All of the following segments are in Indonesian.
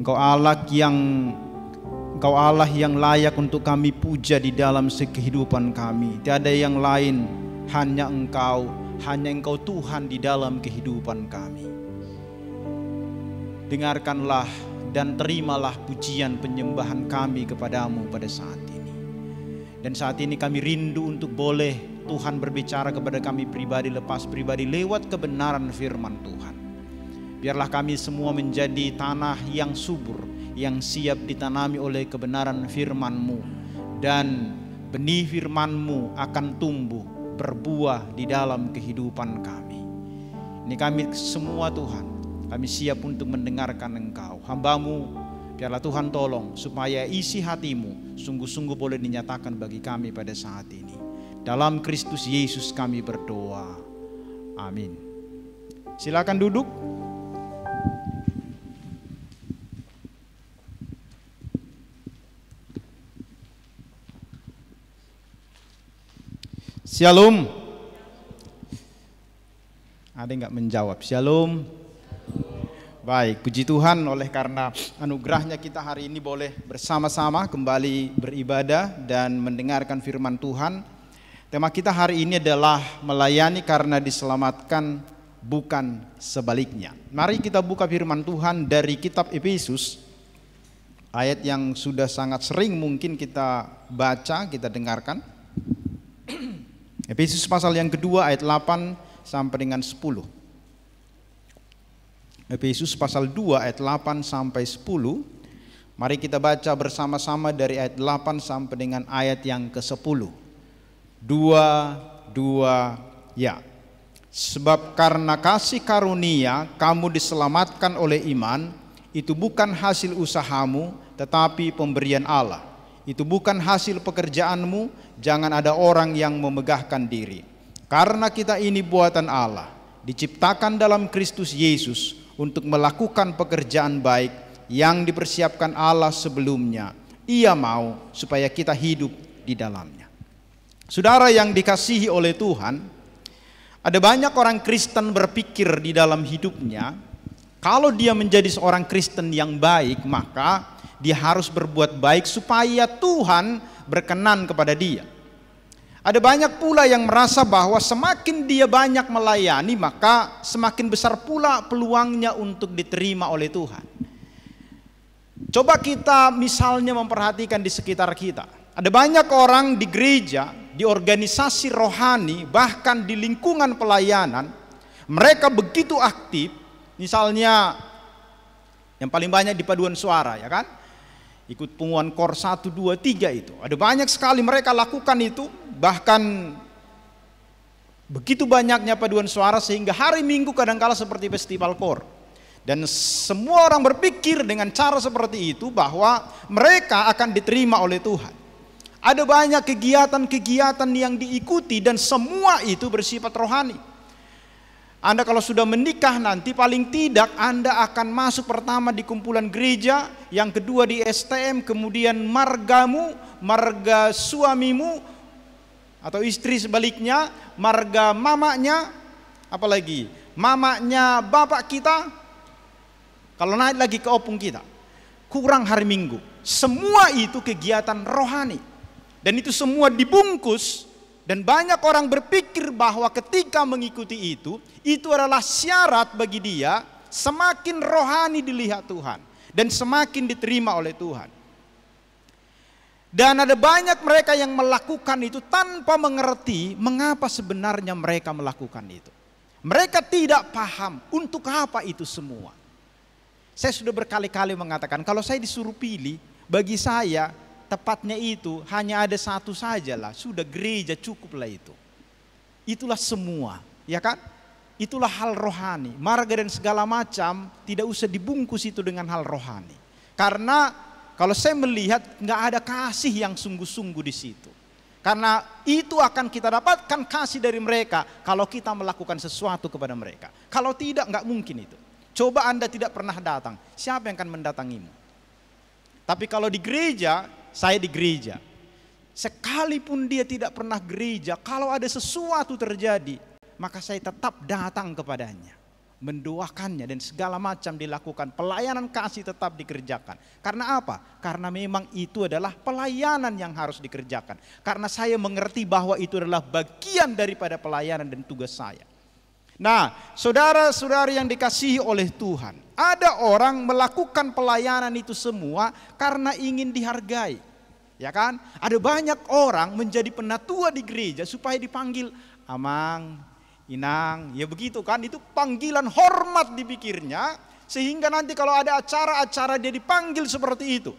Engkau Allah yang layak untuk kami puja di dalam kehidupan kami. Tiada yang lain, hanya Engkau Tuhan di dalam kehidupan kami. Dengarkanlah dan terimalah pujian penyembahan kami kepadamu pada saat ini. Dan saat ini kami rindu untuk boleh Tuhan berbicara kepada kami pribadi lepas pribadi lewat kebenaran firman Tuhan. Biarlah kami semua menjadi tanah yang subur, yang siap ditanami oleh kebenaran firman-Mu, dan benih firman-Mu akan tumbuh berbuah di dalam kehidupan kami. Ini kami semua Tuhan, kami siap untuk mendengarkan Engkau. Hamba-Mu, biarlah Tuhan tolong supaya isi hati-Mu sungguh-sungguh boleh dinyatakan bagi kami pada saat ini. Dalam Kristus Yesus kami berdoa, amin. Silakan duduk. Shalom. Ada yang nggak menjawab? Shalom. Baik, puji Tuhan oleh karena anugerahnya kita hari ini boleh bersama-sama kembali beribadah dan mendengarkan firman Tuhan. Tema kita hari ini adalah melayani karena diselamatkan, bukan sebaliknya. Mari kita buka firman Tuhan dari kitab Efesus, ayat yang sudah sangat sering mungkin kita baca, kita dengarkan. Efesus pasal yang kedua ayat 8 sampai dengan 10. Efesus pasal 2 ayat 8 sampai 10. Mari kita baca bersama-sama dari ayat 8 sampai dengan ayat yang ke-10. 2 ya. Sebab karena kasih karunia kamu diselamatkan oleh iman, itu bukan hasil usahamu tetapi pemberian Allah. Itu bukan hasil pekerjaanmu, jangan ada orang yang memegahkan diri. Karena kita ini buatan Allah, diciptakan dalam Kristus Yesus untuk melakukan pekerjaan baik yang dipersiapkan Allah sebelumnya. Ia mau supaya kita hidup di dalamnya. Saudara yang dikasihi oleh Tuhan, ada banyak orang Kristen berpikir di dalam hidupnya, kalau dia menjadi seorang Kristen yang baik, maka dia harus berbuat baik supaya Tuhan berkenan kepada dia. Ada banyak pula yang merasa bahwa semakin dia banyak melayani, maka semakin besar pula peluangnya untuk diterima oleh Tuhan. Coba kita misalnya memperhatikan di sekitar kita. Ada banyak orang di gereja, di organisasi rohani, bahkan di lingkungan pelayanan, mereka begitu aktif. Misalnya yang paling banyak di paduan suara, ya kan? Ikut pengumuman KOR 1, 2, 3 itu. Ada banyak sekali mereka lakukan itu. Bahkan begitu banyaknya paduan suara sehingga hari Minggu kadangkala seperti festival KOR. Dan semua orang berpikir dengan cara seperti itu bahwa mereka akan diterima oleh Tuhan. Ada banyak kegiatan-kegiatan yang diikuti dan semua itu bersifat rohani. Anda kalau sudah menikah nanti paling tidak Anda akan masuk pertama di kumpulan gereja, yang kedua di STM, kemudian margamu, marga suamimu atau istri sebaliknya, marga mamanya, apalagi mamanya bapak kita, kalau naik lagi ke opung kita, kurang hari Minggu. Semua itu kegiatan rohani dan itu semua dibungkus. Dan banyak orang berpikir bahwa ketika mengikuti itu adalah syarat bagi dia semakin rohani dilihat Tuhan dan semakin diterima oleh Tuhan. Dan ada banyak mereka yang melakukan itu tanpa mengerti mengapa sebenarnya mereka melakukan itu. Mereka tidak paham untuk apa itu semua. Saya sudah berkali-kali mengatakan kalau saya disuruh pilih, bagi saya tepatnya itu hanya ada satu sajalah, sudah gereja cukuplah itu. Itulah semua, ya kan? Itulah hal rohani. Marga dan segala macam tidak usah dibungkus itu dengan hal rohani. Karena kalau saya melihat nggak ada kasih yang sungguh-sungguh di situ. Karena itu akan kita dapatkan kasih dari mereka kalau kita melakukan sesuatu kepada mereka. Kalau tidak nggak mungkin itu. Coba Anda tidak pernah datang, siapa yang akan mendatangimu? Tapi kalau di gereja, saya di gereja, sekalipun dia tidak pernah gereja, kalau ada sesuatu terjadi, maka saya tetap datang kepadanya. mendoakannya, dan segala macam dilakukan. Pelayanan kasih tetap dikerjakan. Karena apa? Karena memang itu adalah pelayanan yang harus dikerjakan. Karena saya mengerti bahwa itu adalah bagian daripada pelayanan dan tugas saya. Nah, saudara-saudari yang dikasihi oleh Tuhan, ada orang melakukan pelayanan itu semua karena ingin dihargai. Ya kan? Ada banyak orang menjadi penatua di gereja supaya dipanggil Amang, Inang, ya begitu kan, itu panggilan hormat dipikirnya, sehingga nanti kalau ada acara-acara dia dipanggil seperti itu.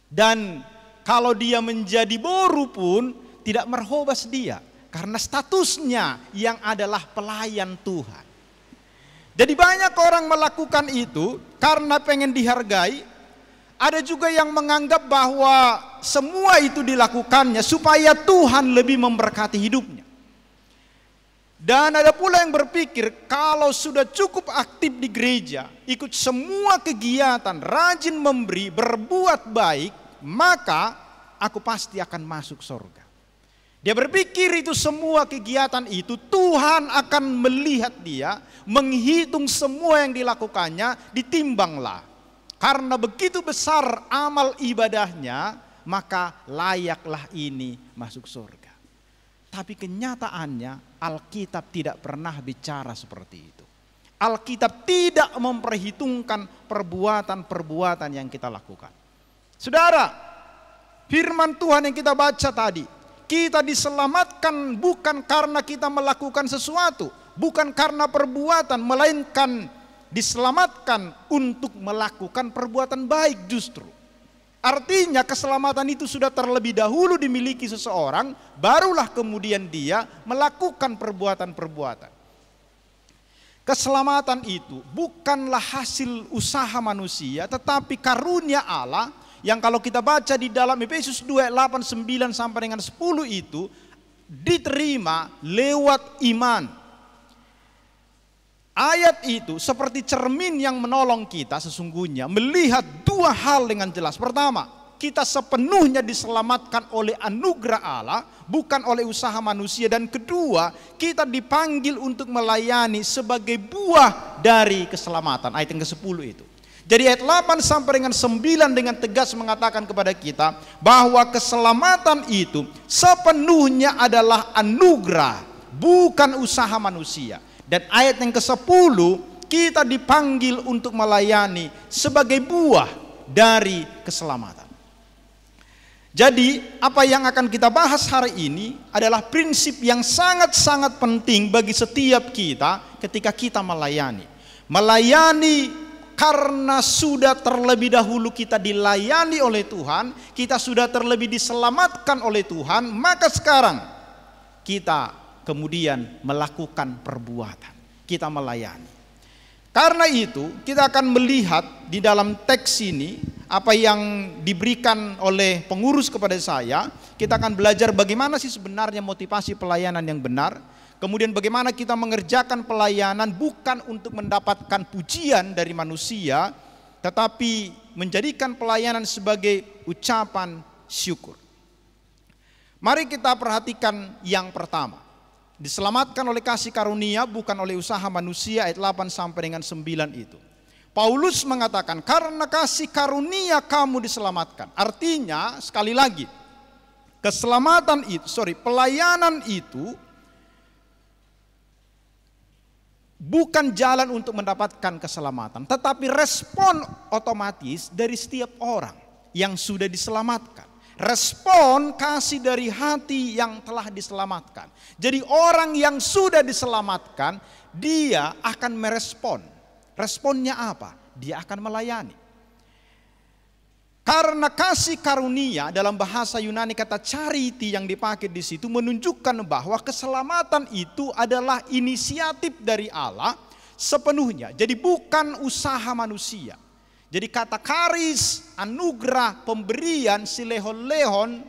Dan kalau dia menjadi boru pun tidak merhobas dia, karena statusnya yang adalah pelayan Tuhan. Jadi banyak orang melakukan itu karena pengen dihargai. Ada juga yang menganggap bahwa semua itu dilakukannya supaya Tuhan lebih memberkati hidupnya. Dan ada pula yang berpikir kalau sudah cukup aktif di gereja, ikut semua kegiatan, rajin memberi, berbuat baik, maka aku pasti akan masuk surga. Dia berpikir itu semua kegiatan itu Tuhan akan melihat dia, menghitung semua yang dilakukannya, ditimbanglah. Karena begitu besar amal ibadahnya, maka layaklah ini masuk surga. Tapi kenyataannya Alkitab tidak pernah bicara seperti itu. Alkitab tidak memperhitungkan perbuatan-perbuatan yang kita lakukan. Saudara, firman Tuhan yang kita baca tadi, kita diselamatkan bukan karena kita melakukan sesuatu, bukan karena perbuatan, melainkan diselamatkan untuk melakukan perbuatan baik justru. Artinya keselamatan itu sudah terlebih dahulu dimiliki seseorang, barulah kemudian dia melakukan perbuatan-perbuatan. Keselamatan itu bukanlah hasil usaha manusia, tetapi karunia Allah yang kalau kita baca di dalam Efesus 2 ayat 8, 9 sampai dengan 10 itu diterima lewat iman. Ayat itu seperti cermin yang menolong kita sesungguhnya melihat dua hal dengan jelas. Pertama, kita sepenuhnya diselamatkan oleh anugerah Allah, bukan oleh usaha manusia. Dan kedua, kita dipanggil untuk melayani sebagai buah dari keselamatan. Ayat yang ke-10 itu. Jadi ayat 8 sampai dengan 9 dengan tegas mengatakan kepada kita bahwa keselamatan itu sepenuhnya adalah anugerah, bukan usaha manusia. Dan ayat yang ke-10, kita dipanggil untuk melayani sebagai buah dari keselamatan. Jadi apa yang akan kita bahas hari ini adalah prinsip yang sangat-sangat penting bagi setiap kita ketika kita melayani. Melayani karena sudah terlebih dahulu kita dilayani oleh Tuhan, kita sudah terlebih diselamatkan oleh Tuhan, maka sekarang kita kemudian melakukan perbuatan, kita melayani. Karena itu kita akan melihat di dalam teks ini apa yang diberikan oleh pengurus kepada saya. Kita akan belajar bagaimana sih sebenarnya motivasi pelayanan yang benar. Kemudian bagaimana kita mengerjakan pelayanan bukan untuk mendapatkan pujian dari manusia, tetapi menjadikan pelayanan sebagai ucapan syukur. Mari kita perhatikan yang pertama. Diselamatkan oleh kasih karunia bukan oleh usaha manusia, ayat 8 sampai dengan 9 itu. Paulus mengatakan karena kasih karunia kamu diselamatkan. Artinya sekali lagi, pelayanan itu bukan jalan untuk mendapatkan keselamatan, tetapi respon otomatis dari setiap orang yang sudah diselamatkan. Respon kasih dari hati yang telah diselamatkan. Jadi orang yang sudah diselamatkan, dia akan merespon. Responnya apa? Dia akan melayani. Karena kasih karunia dalam bahasa Yunani kata charity yang dipakai di situ menunjukkan bahwa keselamatan itu adalah inisiatif dari Allah sepenuhnya. Jadi bukan usaha manusia. Jadi kata karis, anugerah, pemberian, silehon-lehon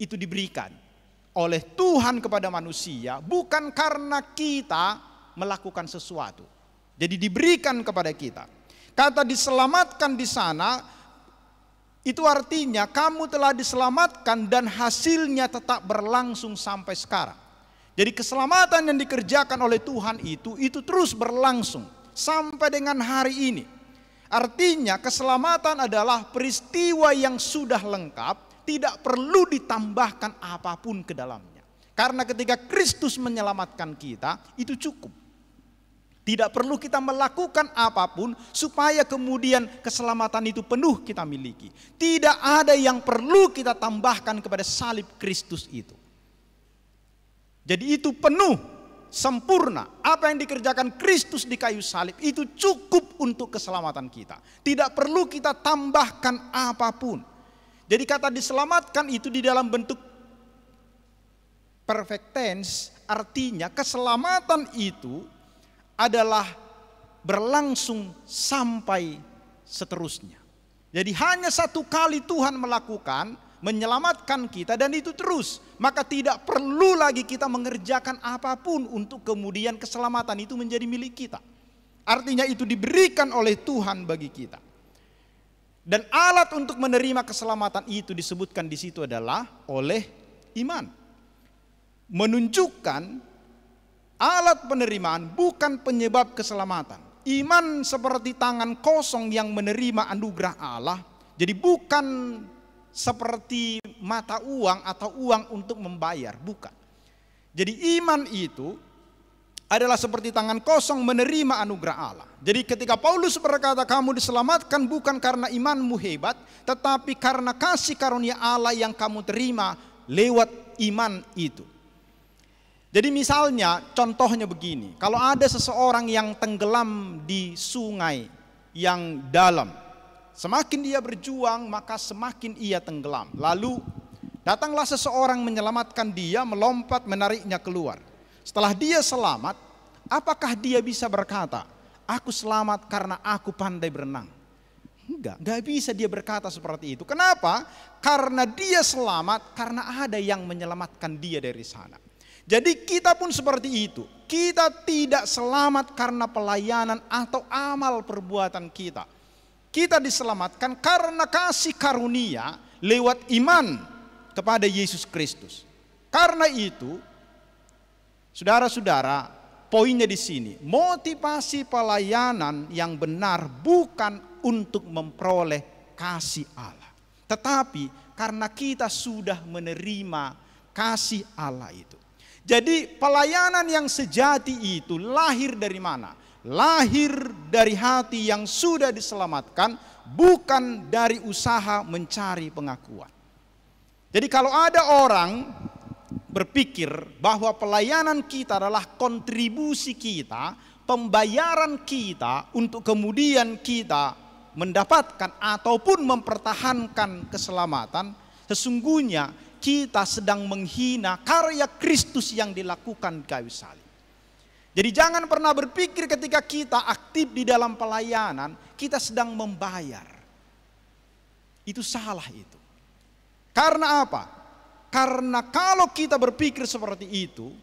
itu diberikan oleh Tuhan kepada manusia bukan karena kita melakukan sesuatu. Jadi diberikan kepada kita. Kata diselamatkan di sana itu artinya kamu telah diselamatkan dan hasilnya tetap berlangsung sampai sekarang. Jadi keselamatan yang dikerjakan oleh Tuhan itu terus berlangsung sampai dengan hari ini. Artinya keselamatan adalah peristiwa yang sudah lengkap, tidak perlu ditambahkan apapun ke dalamnya. Karena ketika Kristus menyelamatkan kita, itu cukup. Tidak perlu kita melakukan apapun supaya kemudian keselamatan itu penuh kita miliki. Tidak ada yang perlu kita tambahkan kepada salib Kristus itu. Jadi itu penuh, sempurna. Apa yang dikerjakan Kristus di kayu salib itu cukup untuk keselamatan kita. Tidak perlu kita tambahkan apapun. Jadi kata diselamatkan itu di dalam bentuk perfect tense, artinya keselamatan itu adalah berlangsung sampai seterusnya. Jadi hanya satu kali Tuhan melakukan, menyelamatkan kita, dan itu terus. Maka tidak perlu lagi kita mengerjakan apapun untuk kemudian keselamatan itu menjadi milik kita. Artinya itu diberikan oleh Tuhan bagi kita. Dan alat untuk menerima keselamatan itu disebutkan di situ adalah oleh iman. Menunjukkan alat penerimaan bukan penyebab keselamatan. Iman seperti tangan kosong yang menerima anugerah Allah. Jadi bukan seperti mata uang atau uang untuk membayar, bukan. Jadi iman itu adalah seperti tangan kosong menerima anugerah Allah. Jadi ketika Paulus berkata kamu diselamatkan bukan karena imanmu hebat, tetapi karena kasih karunia Allah yang kamu terima lewat iman itu. Jadi misalnya contohnya begini, kalau ada seseorang yang tenggelam di sungai yang dalam, semakin dia berjuang maka semakin ia tenggelam. Lalu datanglah seseorang menyelamatkan dia, melompat menariknya keluar. Setelah dia selamat, apakah dia bisa berkata, aku selamat karena aku pandai berenang? Enggak bisa dia berkata seperti itu. Kenapa? Karena dia selamat karena ada yang menyelamatkan dia dari sana. Jadi kita pun seperti itu. Kita tidak selamat karena pelayanan atau amal perbuatan kita. Kita diselamatkan karena kasih karunia lewat iman kepada Yesus Kristus. Karena itu, saudara-saudara, poinnya di sini, motivasi pelayanan yang benar bukan untuk memperoleh kasih Allah, tetapi karena kita sudah menerima kasih Allah itu. Jadi pelayanan yang sejati itu lahir dari mana? Lahir dari hati yang sudah diselamatkan, bukan dari usaha mencari pengakuan. Jadi kalau ada orang berpikir bahwa pelayanan kita adalah kontribusi kita, pembayaran kita untuk kemudian kita mendapatkan ataupun mempertahankan keselamatan, sesungguhnya kita sedang menghina karya Kristus yang dilakukan di kayu salib. Jadi jangan pernah berpikir ketika kita aktif di dalam pelayanan, kita sedang membayar. Itu salah itu. Karena apa? Karena kalau kita berpikir seperti itu,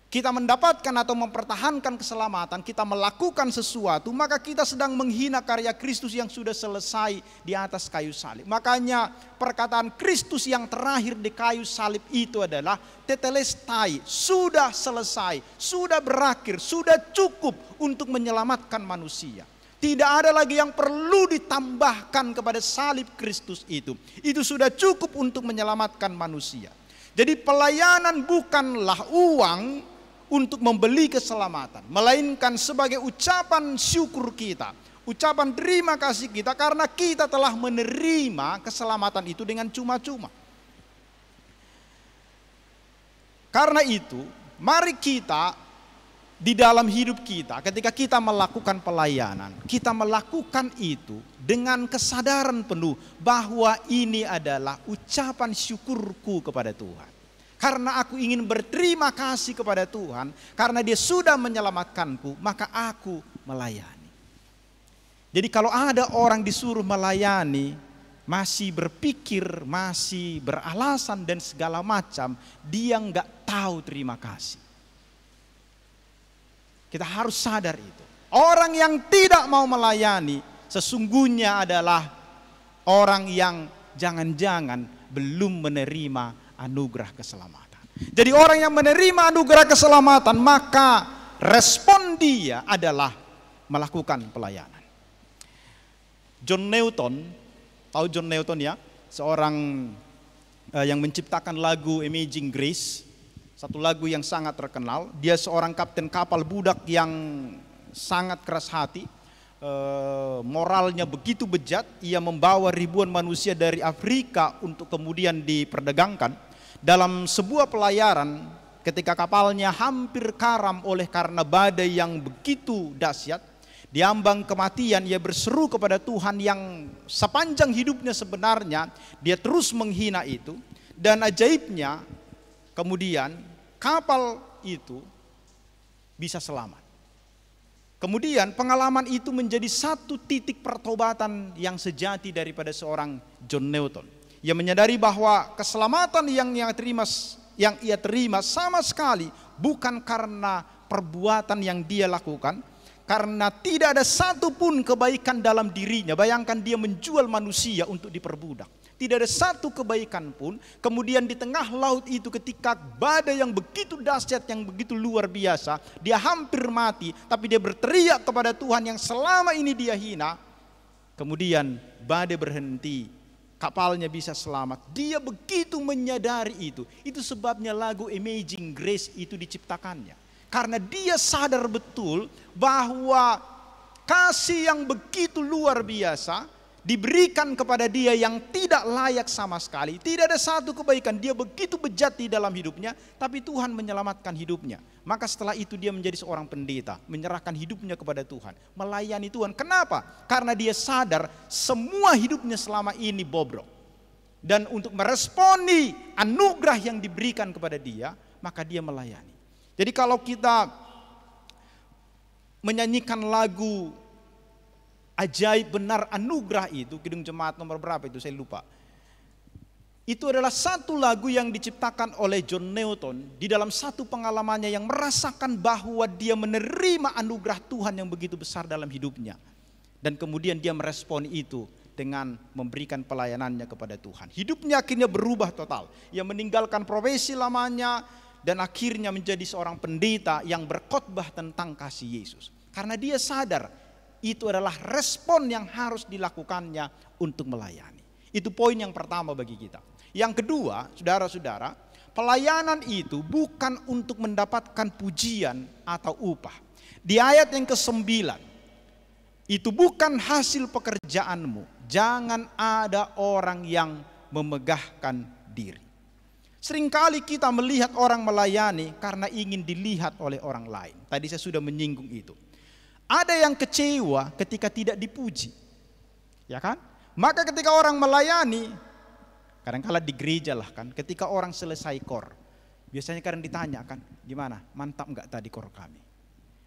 kita mendapatkan atau mempertahankan keselamatan, kita melakukan sesuatu, maka kita sedang menghina karya Kristus yang sudah selesai di atas kayu salib. Makanya perkataan Kristus yang terakhir di kayu salib itu adalah tetelestai, sudah selesai, sudah berakhir, sudah cukup untuk menyelamatkan manusia. Tidak ada lagi yang perlu ditambahkan kepada salib Kristus itu. Itu sudah cukup untuk menyelamatkan manusia. Jadi pelayanan bukanlah uang untuk membeli keselamatan, melainkan sebagai ucapan syukur kita, ucapan terima kasih kita karena kita telah menerima keselamatan itu dengan cuma-cuma. Karena itu, mari kita di dalam hidup kita, ketika kita melakukan pelayanan, kita melakukan itu dengan kesadaran penuh bahwa ini adalah ucapan syukurku kepada Tuhan. Karena aku ingin berterima kasih kepada Tuhan, karena Dia sudah menyelamatkanku, maka aku melayani. Jadi kalau ada orang disuruh melayani, masih berpikir, masih beralasan dan segala macam, dia nggak tahu terima kasih. Kita harus sadar itu. Orang yang tidak mau melayani, sesungguhnya adalah orang yang jangan-jangan belum menerima anugerah keselamatan. Jadi orang yang menerima anugerah keselamatan, maka respon dia adalah melakukan pelayanan. John Newton, tahu John Newton ya? Seorang yang menciptakan lagu Amazing Grace, satu lagu yang sangat terkenal. Dia seorang kapten kapal budak yang sangat keras hati, moralnya begitu bejat. Ia membawa ribuan manusia dari Afrika untuk kemudian diperdagangkan. Dalam sebuah pelayaran, ketika kapalnya hampir karam oleh karena badai yang begitu dahsyat, diambang kematian, ia berseru kepada Tuhan yang sepanjang hidupnya sebenarnya dia terus menghina itu. Dan ajaibnya, kemudian kapal itu bisa selamat. Kemudian pengalaman itu menjadi satu titik pertobatan yang sejati daripada seorang John Newton. Ia menyadari bahwa keselamatan yang ia terima sama sekali bukan karena perbuatan yang dia lakukan, karena tidak ada satupun kebaikan dalam dirinya. Bayangkan dia menjual manusia untuk diperbudak. Tidak ada satu kebaikan pun. Kemudian di tengah laut itu ketika badai yang begitu dahsyat, yang begitu luar biasa, dia hampir mati, tapi dia berteriak kepada Tuhan yang selama ini dia hina. Kemudian badai berhenti, kapalnya bisa selamat. Dia begitu menyadari itu. Itu sebabnya lagu Amazing Grace itu diciptakannya. Karena dia sadar betul bahwa kasih yang begitu luar biasa diberikan kepada dia yang tidak layak sama sekali. Tidak ada satu kebaikan. Dia begitu bejat di dalam hidupnya, tapi Tuhan menyelamatkan hidupnya. Maka setelah itu dia menjadi seorang pendeta, menyerahkan hidupnya kepada Tuhan, melayani Tuhan. Kenapa? Karena dia sadar semua hidupnya selama ini bobrok. Dan untuk meresponi anugerah yang diberikan kepada dia, maka dia melayani. Jadi kalau kita menyanyikan lagu Ajaib Benar Anugerah itu, Kidung Jemaat nomor berapa itu saya lupa. Itu adalah satu lagu yang diciptakan oleh John Newton di dalam satu pengalamannya yang merasakan bahwa dia menerima anugerah Tuhan yang begitu besar dalam hidupnya. Dan kemudian dia meresponi itu dengan memberikan pelayanannya kepada Tuhan. Hidupnya akhirnya berubah total. Ia meninggalkan profesi lamanya dan akhirnya menjadi seorang pendeta yang berkhotbah tentang kasih Yesus. Karena dia sadar itu adalah respon yang harus dilakukannya untuk melayani. Itu poin yang pertama bagi kita. Yang kedua, saudara-saudara, pelayanan itu bukan untuk mendapatkan pujian atau upah. Di ayat yang ke-9, itu bukan hasil pekerjaanmu. Jangan ada orang yang memegahkan diri. Seringkali kita melihat orang melayani karena ingin dilihat oleh orang lain. Tadi saya sudah menyinggung itu. Ada yang kecewa ketika tidak dipuji, ya kan? Maka ketika orang melayani, kadang-kala di gereja lah kan, ketika orang selesai kor, biasanya kadang ditanya kan, gimana? Mantap enggak tadi kor kami?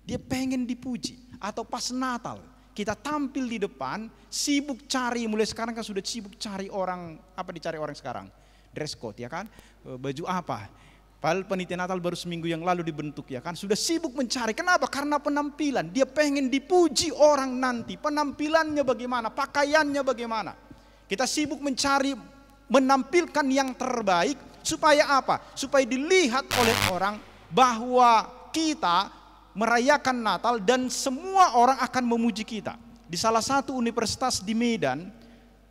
Dia pengen dipuji. Atau pas Natal, kita tampil di depan, sibuk cari, mulai sekarang kan sudah sibuk cari orang, apa dicari orang sekarang? Dress code ya kan? Baju apa? Padahal panitia Natal baru seminggu yang lalu dibentuk ya kan. Sudah sibuk mencari. Kenapa? Karena penampilan. Dia pengen dipuji orang nanti. Penampilannya bagaimana? Pakaiannya bagaimana? Kita sibuk mencari, menampilkan yang terbaik. Supaya apa? Supaya dilihat oleh orang bahwa kita merayakan Natal dan semua orang akan memuji kita. Di salah satu universitas di Medan,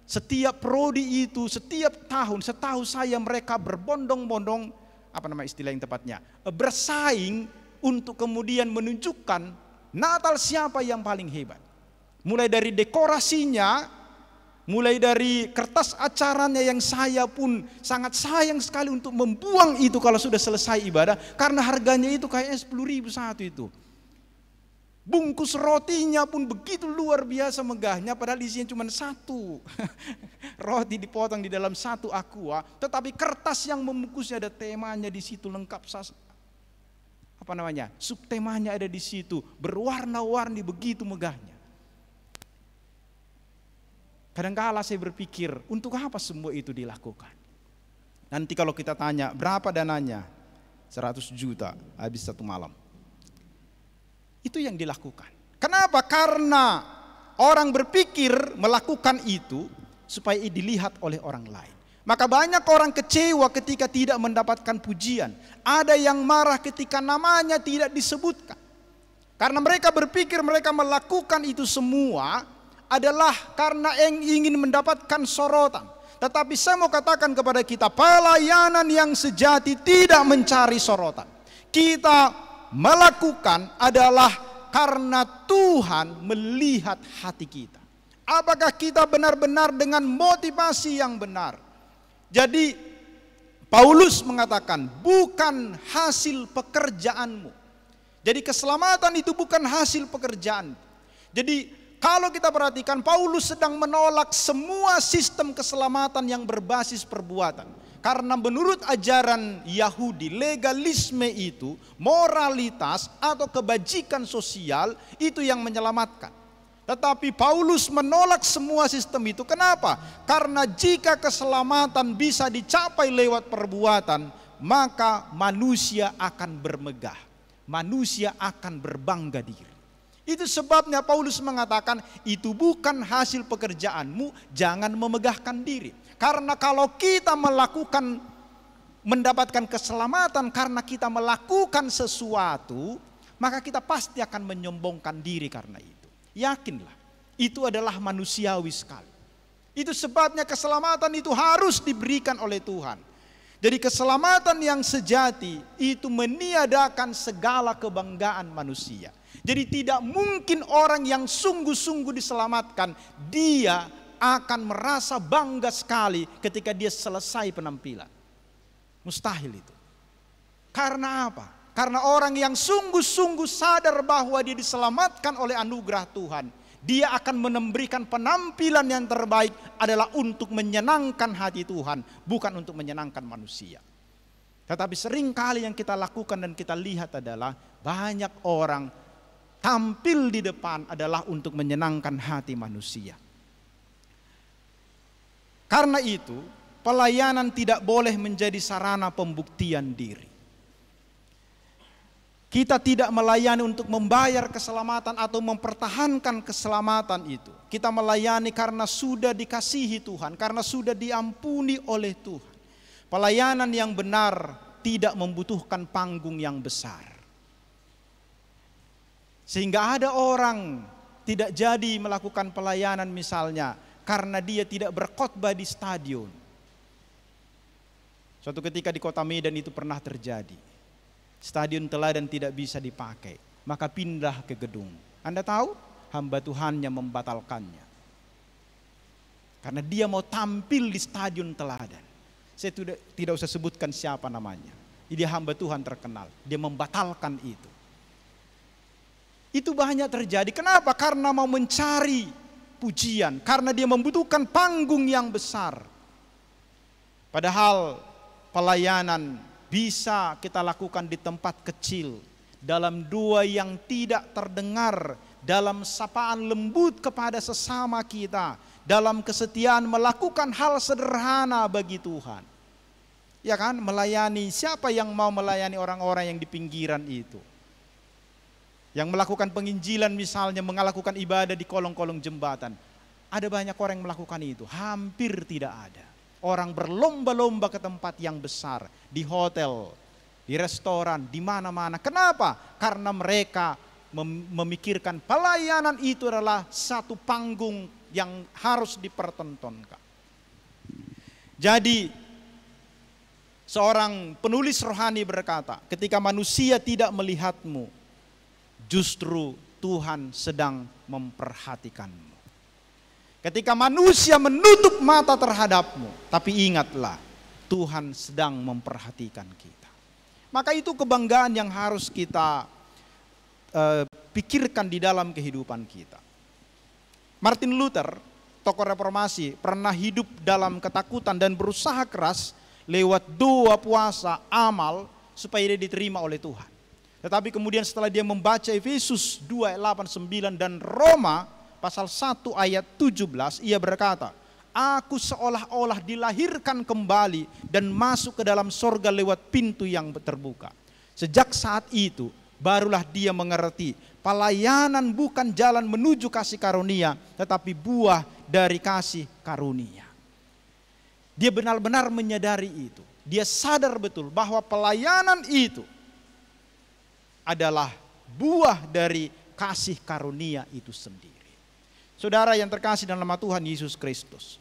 setiap prodi itu, setiap tahun, setahu saya mereka berbondong-bondong, apa nama istilah yang tepatnya, bersaing untuk kemudian menunjukkan Natal siapa yang paling hebat. Mulai dari dekorasinya, mulai dari kertas acaranya yang saya pun sangat sayang sekali untuk membuang itu kalau sudah selesai ibadah, karena harganya itu kayaknya 10.000 satu itu. Bungkus rotinya pun begitu luar biasa megahnya, padahal isinya cuma satu. Roti dipotong di dalam satu aqua, tetapi kertas yang membungkusnya ada temanya di situ lengkap. Apa namanya? Subtemanya ada di situ, berwarna-warni begitu megahnya. Kadang-kala saya berpikir, untuk apa semua itu dilakukan? Nanti kalau kita tanya, berapa dananya? 100 juta habis satu malam. Itu yang dilakukan. Kenapa? Karena orang berpikir melakukan itu supaya dilihat oleh orang lain. Maka banyak orang kecewa ketika tidak mendapatkan pujian. Ada yang marah ketika namanya tidak disebutkan. Karena mereka berpikir mereka melakukan itu semua adalah karena ingin mendapatkan sorotan. Tetapi saya mau katakan kepada kita, pelayanan yang sejati tidak mencari sorotan. Kita melakukan adalah karena Tuhan melihat hati kita. Apakah kita benar-benar dengan motivasi yang benar? Jadi Paulus mengatakan bukan hasil pekerjaanmu. Jadi keselamatan itu bukan hasil pekerjaan. Jadi kalau kita perhatikan, Paulus sedang menolak semua sistem keselamatan yang berbasis perbuatan. Karena menurut ajaran Yahudi, legalisme itu, moralitas atau kebajikan sosial itu yang menyelamatkan. Tetapi Paulus menolak semua sistem itu. Kenapa? Karena jika keselamatan bisa dicapai lewat perbuatan, maka manusia akan bermegah. Manusia akan berbangga diri. Itu sebabnya Paulus mengatakan, itu bukan hasil pekerjaanmu, jangan memegahkan diri. Karena kalau kita mendapatkan keselamatan karena kita melakukan sesuatu, maka kita pasti akan menyombongkan diri karena itu. Yakinlah, itu adalah manusiawi sekali. Itu sebabnya keselamatan itu harus diberikan oleh Tuhan. Jadi keselamatan yang sejati itu meniadakan segala kebanggaan manusia. Jadi tidak mungkin orang yang sungguh-sungguh diselamatkan, dia akan merasa bangga sekali ketika dia selesai penampilan. Mustahil itu. Karena apa? Karena orang yang sungguh-sungguh sadar bahwa dia diselamatkan oleh anugerah Tuhan, dia akan memberikan penampilan yang terbaik adalah untuk menyenangkan hati Tuhan, bukan untuk menyenangkan manusia. Tetapi seringkali yang kita lakukan dan kita lihat adalah banyak orang tampil di depan adalah untuk menyenangkan hati manusia. Karena itu, pelayanan tidak boleh menjadi sarana pembuktian diri. Kita tidak melayani untuk membayar keselamatan atau mempertahankan keselamatan itu. Kita melayani karena sudah dikasihi Tuhan, karena sudah diampuni oleh Tuhan. Pelayanan yang benar tidak membutuhkan panggung yang besar. Sehingga ada orang tidak jadi melakukan pelayanan misalnya karena dia tidak berkhotbah di stadion. Suatu ketika di kota Medan itu pernah terjadi. Stadion Teladan tidak bisa dipakai, maka pindah ke gedung. Anda tahu, hamba Tuhannya membatalkannya. Karena dia mau tampil di Stadion Teladan. Saya tidak usah sebutkan siapa namanya. Dia hamba Tuhan terkenal, dia membatalkan itu. Itu banyak terjadi. Kenapa? Karena mau mencari pujian, karena dia membutuhkan panggung yang besar. Padahal pelayanan bisa kita lakukan di tempat kecil, dalam doa yang tidak terdengar, dalam sapaan lembut kepada sesama kita, dalam kesetiaan melakukan hal sederhana bagi Tuhan. Ya kan, melayani, siapa yang mau melayani orang-orang yang di pinggiran itu? Yang melakukan penginjilan misalnya, melakukan ibadah di kolong-kolong jembatan. Ada banyak orang yang melakukan itu, hampir tidak ada. Orang berlomba-lomba ke tempat yang besar, di hotel, di restoran, di mana-mana. Kenapa? Karena mereka memikirkan pelayanan itu adalah satu panggung yang harus dipertontonkan. Jadi seorang penulis rohani berkata, ketika manusia tidak melihatmu, justru Tuhan sedang memperhatikanmu. Ketika manusia menutup mata terhadapmu, tapi ingatlah, Tuhan sedang memperhatikan kita. Maka itu kebanggaan yang harus kita pikirkan di dalam kehidupan kita. Martin Luther, tokoh reformasi, pernah hidup dalam ketakutan dan berusaha keras lewat doa, puasa, amal, supaya dia diterima oleh Tuhan. Tetapi kemudian setelah dia membaca Efesus 2 ayat 8, 9 dan Roma pasal 1 ayat 17, ia berkata, aku seolah-olah dilahirkan kembali dan masuk ke dalam sorga lewat pintu yang terbuka. Sejak saat itu, barulah dia mengerti, pelayanan bukan jalan menuju kasih karunia, tetapi buah dari kasih karunia. Dia benar-benar menyadari itu. Dia sadar betul bahwa pelayanan itu adalah buah dari kasih karunia itu sendiri. Saudara yang terkasih dalam nama Tuhan Yesus Kristus.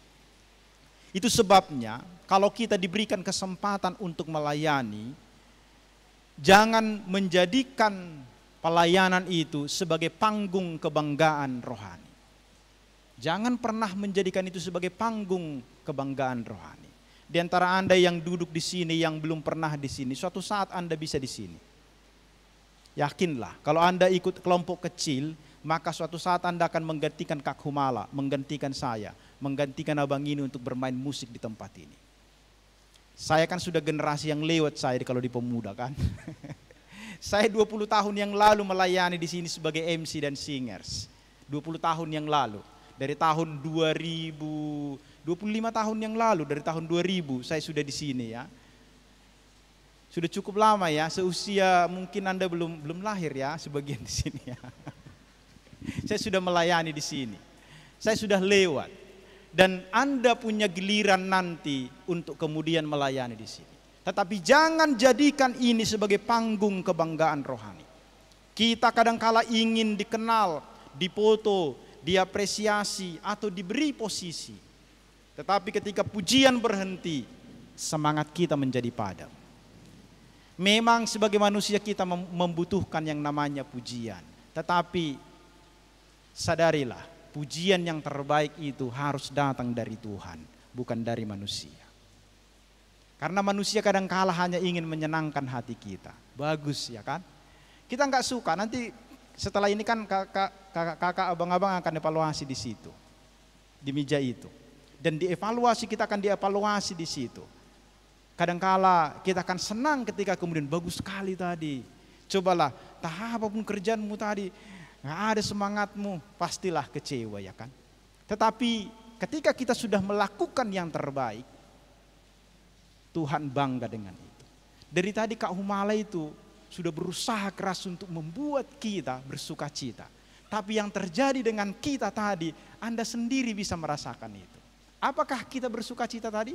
Itu sebabnya kalau kita diberikan kesempatan untuk melayani, jangan menjadikan pelayanan itu sebagai panggung kebanggaan rohani. Jangan pernah menjadikan itu sebagai panggung kebanggaan rohani. Di antara Anda yang duduk di sini yang belum pernah di sini, suatu saat Anda bisa di sini. Yakinlah, kalau Anda ikut kelompok kecil, maka suatu saat Anda akan menggantikan Kak Humala, menggantikan saya, menggantikan abang ini untuk bermain musik di tempat ini. Saya kan sudah generasi yang lewat saya kalau di pemuda kan. Saya 20 tahun yang lalu melayani di sini sebagai MC dan singers. 20 tahun yang lalu. Dari tahun 2000, 25 tahun yang lalu, dari tahun 2000 saya sudah di sini ya. Sudah cukup lama ya, seusia mungkin Anda belum lahir ya, sebagian di sini ya. Saya sudah melayani di sini. Saya sudah lewat. Dan Anda punya giliran nanti untuk kemudian melayani di sini. Tetapi jangan jadikan ini sebagai panggung kebanggaan rohani. Kita kadangkala ingin dikenal, dipoto, diapresiasi atau diberi posisi. Tetapi ketika pujian berhenti, semangat kita menjadi padam. Memang sebagai manusia kita membutuhkan yang namanya pujian. Tetapi sadarilah, pujian yang terbaik itu harus datang dari Tuhan, bukan dari manusia. Karena manusia kadangkala hanya ingin menyenangkan hati kita. Bagus ya kan? Kita nggak suka, nanti setelah ini kan kakak abang-abang akan evaluasi di situ, di meja itu. Dan dievaluasi, kita akan dievaluasi di situ. Kadangkala kita akan senang ketika kemudian bagus sekali tadi. Cobalah, apapun kerjaanmu tadi, nggak ada semangatmu, pastilah kecewa ya kan. Tetapi ketika kita sudah melakukan yang terbaik, Tuhan bangga dengan itu. Dari tadi Kak Humala itu sudah berusaha keras untuk membuat kita bersuka cita. Tapi yang terjadi dengan kita tadi, Anda sendiri bisa merasakan itu. Apakah kita bersuka cita tadi?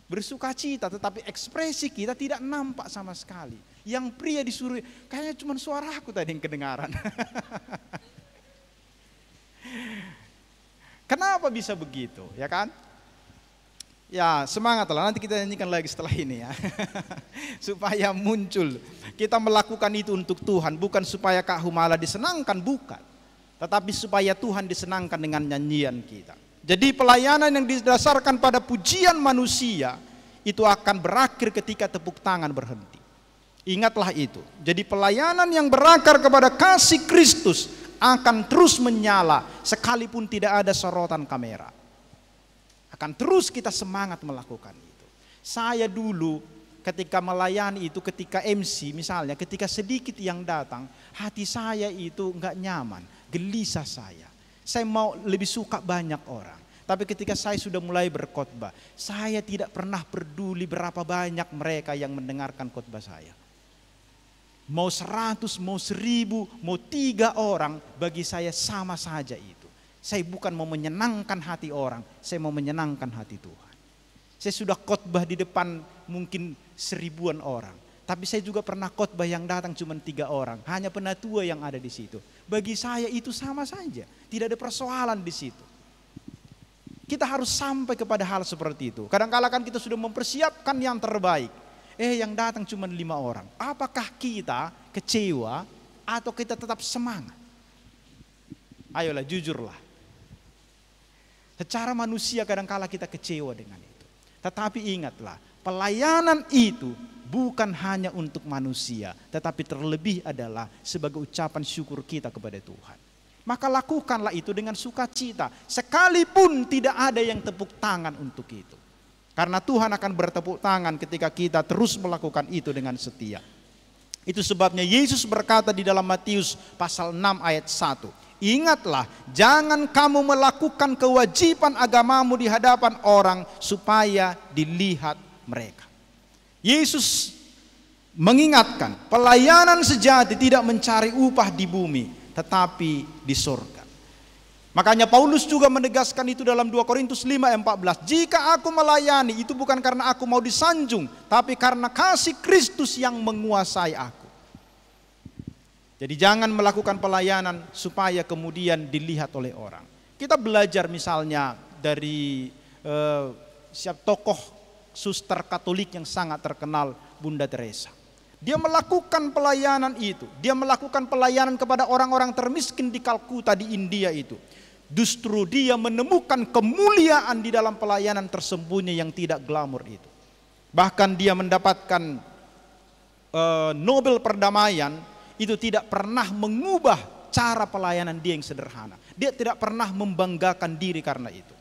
Bersuka cita, tetapi ekspresi kita tidak nampak sama sekali. Yang pria disuruh, kayaknya cuma suaraku tadi yang kedengaran. Kenapa bisa begitu, ya kan? Ya semangatlah, nanti kita nyanyikan lagi setelah ini ya. Supaya muncul, kita melakukan itu untuk Tuhan, bukan supaya Kak Humala disenangkan, bukan. Tetapi supaya Tuhan disenangkan dengan nyanyian kita. Jadi pelayanan yang didasarkan pada pujian manusia, itu akan berakhir ketika tepuk tangan berhenti. Ingatlah itu. Jadi pelayanan yang berakar kepada kasih Kristus akan terus menyala sekalipun tidak ada sorotan kamera. Akan terus kita semangat melakukan itu. Saya dulu ketika melayani itu, ketika MC misalnya, ketika sedikit yang datang, hati saya itu enggak nyaman, gelisah saya. Saya mau lebih suka banyak orang. Tapi ketika saya sudah mulai berkhotbah, saya tidak pernah peduli berapa banyak mereka yang mendengarkan khotbah saya. Mau 100, mau 1000, mau 3 orang, bagi saya sama saja itu. Saya bukan mau menyenangkan hati orang, saya mau menyenangkan hati Tuhan. Saya sudah khotbah di depan mungkin 1000-an orang. Tapi saya juga pernah khotbah yang datang cuma 3 orang. Hanya penatua yang ada di situ. Bagi saya itu sama saja. Tidak ada persoalan di situ. Kita harus sampai kepada hal seperti itu. Kadang-kala kan kita sudah mempersiapkan yang terbaik. Yang datang cuma 5 orang. Apakah kita kecewa atau kita tetap semangat? Ayolah, jujurlah. Secara manusia kadang-kala kita kecewa dengan itu. Tetapi ingatlah, pelayanan itu bukan hanya untuk manusia, tetapi terlebih adalah sebagai ucapan syukur kita kepada Tuhan. Maka lakukanlah itu dengan sukacita, sekalipun tidak ada yang tepuk tangan untuk itu. Karena Tuhan akan bertepuk tangan ketika kita terus melakukan itu dengan setia. Itu sebabnya Yesus berkata di dalam Matius pasal 6 ayat 1. Ingatlah, jangan kamu melakukan kewajiban agamamu di hadapan orang supaya dilihat mereka. Yesus mengingatkan, pelayanan sejati tidak mencari upah di bumi, tetapi di surga. Makanya Paulus juga menegaskan itu dalam 2 Korintus 5:14. Jika aku melayani itu bukan karena aku mau disanjung, tapi karena kasih Kristus yang menguasai aku. Jadi jangan melakukan pelayanan supaya kemudian dilihat oleh orang. Kita belajar misalnya dari siap tokoh suster Katolik yang sangat terkenal, Bunda Teresa. Dia melakukan pelayanan itu. Dia melakukan pelayanan kepada orang-orang termiskin di Kalkuta di India itu. Justru dia menemukan kemuliaan di dalam pelayanan tersembunyi yang tidak glamor itu. Bahkan dia mendapatkan Nobel perdamaian itu tidak pernah mengubah cara pelayanan dia yang sederhana. Dia tidak pernah membanggakan diri karena itu.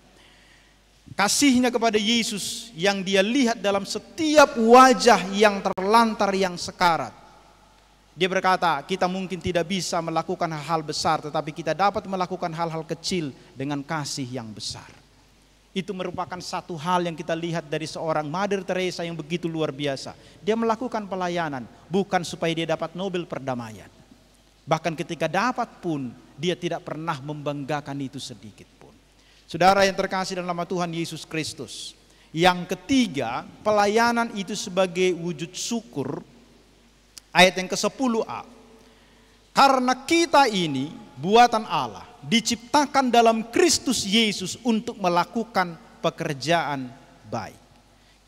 Kasihnya kepada Yesus yang dia lihat dalam setiap wajah yang terlantar, yang sekarat. Dia berkata, kita mungkin tidak bisa melakukan hal-hal besar, tetapi kita dapat melakukan hal-hal kecil dengan kasih yang besar. Itu merupakan satu hal yang kita lihat dari seorang Mother Teresa yang begitu luar biasa. Dia melakukan pelayanan bukan supaya dia dapat Nobel perdamaian. Bahkan ketika dapat pun, dia tidak pernah membanggakan itu sedikit pun. Saudara yang terkasih dalam nama Tuhan Yesus Kristus. Yang ketiga, pelayanan itu sebagai wujud syukur. Ayat yang ke-10a. Karena kita ini buatan Allah, diciptakan dalam Kristus Yesus untuk melakukan pekerjaan baik.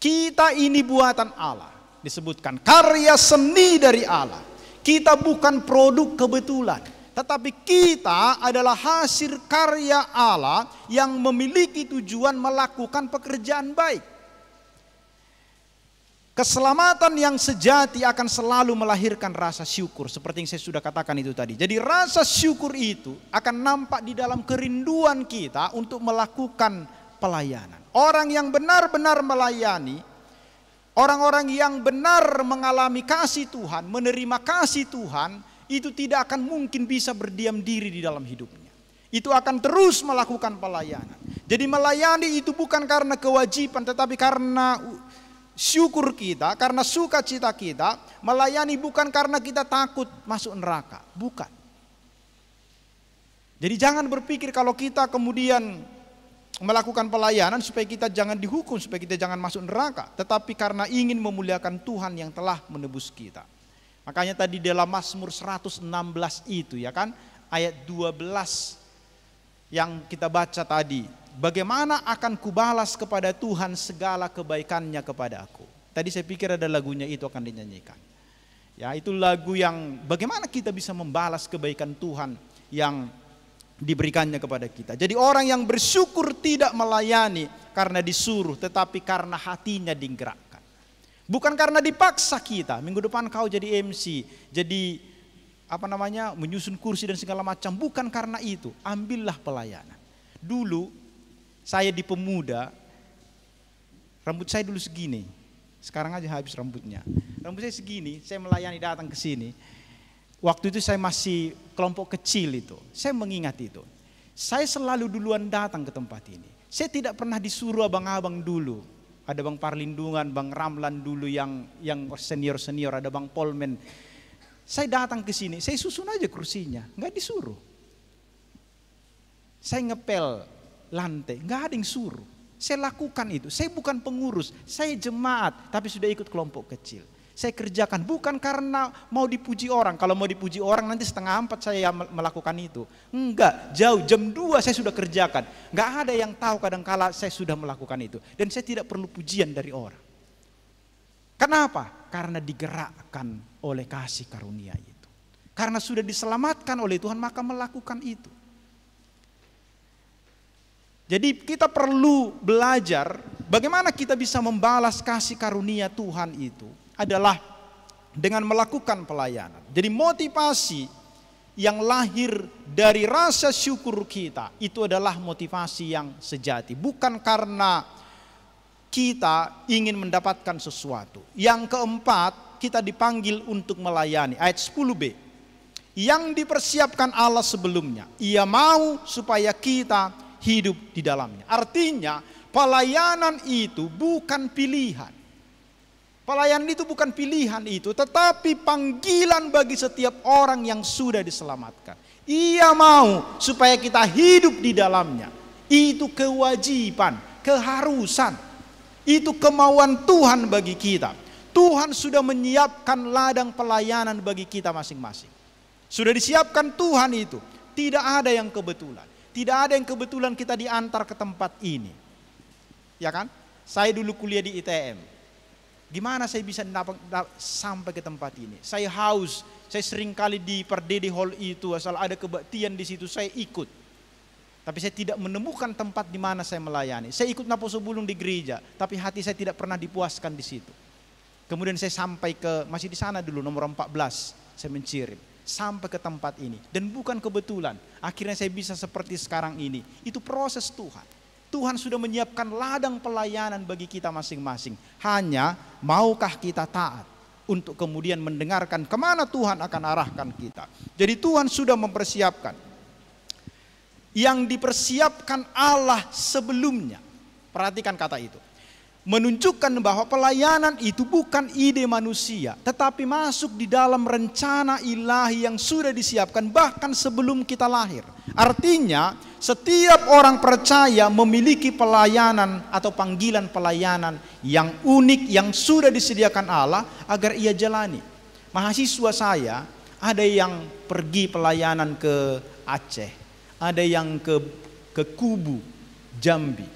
Kita ini buatan Allah, disebutkan karya seni dari Allah. Kita bukan produk kebetulan, tetapi kita adalah hasil karya Allah yang memiliki tujuan melakukan pekerjaan baik. Keselamatan yang sejati akan selalu melahirkan rasa syukur, seperti yang saya sudah katakan itu tadi. Jadi rasa syukur itu akan nampak di dalam kerinduan kita untuk melakukan pelayanan. Orang yang benar-benar melayani, orang-orang yang benar mengalami kasih Tuhan, menerima kasih Tuhan, itu tidak akan mungkin bisa berdiam diri di dalam hidupnya. Itu akan terus melakukan pelayanan. Jadi melayani itu bukan karena kewajiban, tetapi karena syukur kita, karena sukacita kita. Melayani bukan karena kita takut masuk neraka, bukan. Jadi jangan berpikir kalau kita kemudian melakukan pelayanan supaya kita jangan dihukum, supaya kita jangan masuk neraka, tetapi karena ingin memuliakan Tuhan yang telah menebus kita. Makanya tadi dalam Mazmur 116 itu ya kan, ayat 12 yang kita baca tadi. Bagaimana akan kubalas kepada Tuhan segala kebaikannya kepada aku. Tadi saya pikir ada lagunya itu akan dinyanyikan. Ya, itu lagu yang bagaimana kita bisa membalas kebaikan Tuhan yang diberikannya kepada kita. Jadi orang yang bersyukur tidak melayani karena disuruh, tetapi karena hatinya digerakkan. Bukan karena dipaksa kita. Minggu depan kau jadi MC, jadi menyusun kursi dan segala macam. Bukan karena itu. Ambillah pelayanan. Dulu saya di Pemuda, rambut saya dulu segini, sekarang aja habis rambutnya. Rambut saya segini, saya melayani datang ke sini. Waktu itu saya masih kelompok kecil itu, saya mengingat itu. Saya selalu duluan datang ke tempat ini. Saya tidak pernah disuruh abang-abang dulu. Ada Bang Parlindungan, Bang Ramlan dulu yang senior-senior, ada Bang Polmen. Saya datang ke sini, saya susun aja kursinya, nggak disuruh. Saya ngepel lantai, nggak ada yang suruh. Saya lakukan itu. Saya bukan pengurus, saya jemaat, tapi sudah ikut kelompok kecil. Saya kerjakan bukan karena mau dipuji orang. Kalau mau dipuji orang nanti 3:30 saya melakukan itu. Enggak, jauh jam 2 saya sudah kerjakan. Nggak ada yang tahu kadangkala saya sudah melakukan itu. Dan saya tidak perlu pujian dari orang. Kenapa? Karena digerakkan oleh kasih karunia itu. Karena sudah diselamatkan oleh Tuhan maka melakukan itu. Jadi kita perlu belajar bagaimana kita bisa membalas kasih karunia Tuhan itu adalah dengan melakukan pelayanan. Jadi motivasi yang lahir dari rasa syukur kita itu adalah motivasi yang sejati. Bukan karena kita ingin mendapatkan sesuatu. Yang keempat, kita dipanggil untuk melayani. Ayat 10b. Yang dipersiapkan Allah sebelumnya. Ia mau supaya kita hidup di dalamnya. Artinya pelayanan itu bukan pilihan. Pelayanan itu bukan pilihan itu, tetapi panggilan bagi setiap orang yang sudah diselamatkan. Ia mau supaya kita hidup di dalamnya. Itu kewajiban, keharusan. Itu kemauan Tuhan bagi kita. Tuhan sudah menyiapkan ladang pelayanan bagi kita masing-masing. Sudah disiapkan Tuhan itu. Tidak ada yang kebetulan. Tidak ada yang kebetulan kita diantar ke tempat ini. Ya kan? Saya dulu kuliah di ITM. Gimana saya bisa sampai ke tempat ini? Saya haus. Saya sering kali di Pardede Hall itu, asal ada kebaktian di situ saya ikut. Tapi saya tidak menemukan tempat di mana saya melayani. Saya ikut Naposo Bulung di gereja, tapi hati saya tidak pernah dipuaskan di situ. Kemudian saya sampai ke, masih di sana dulu, nomor 14, saya mencirim. Sampai ke tempat ini. Dan bukan kebetulan, akhirnya saya bisa seperti sekarang ini. Itu proses Tuhan. Tuhan sudah menyiapkan ladang pelayanan bagi kita masing-masing. Hanya maukah kita taat untuk kemudian mendengarkan kemana Tuhan akan arahkan kita. Jadi Tuhan sudah mempersiapkan. Yang dipersiapkan Allah sebelumnya. Perhatikan kata itu. Menunjukkan bahwa pelayanan itu bukan ide manusia, tetapi masuk di dalam rencana ilahi yang sudah disiapkan bahkan sebelum kita lahir. Artinya setiap orang percaya memiliki pelayanan atau panggilan pelayanan yang unik yang sudah disediakan Allah agar ia jalani. Mahasiswa saya ada yang pergi pelayanan ke Aceh, ada yang ke Kubu, Jambi.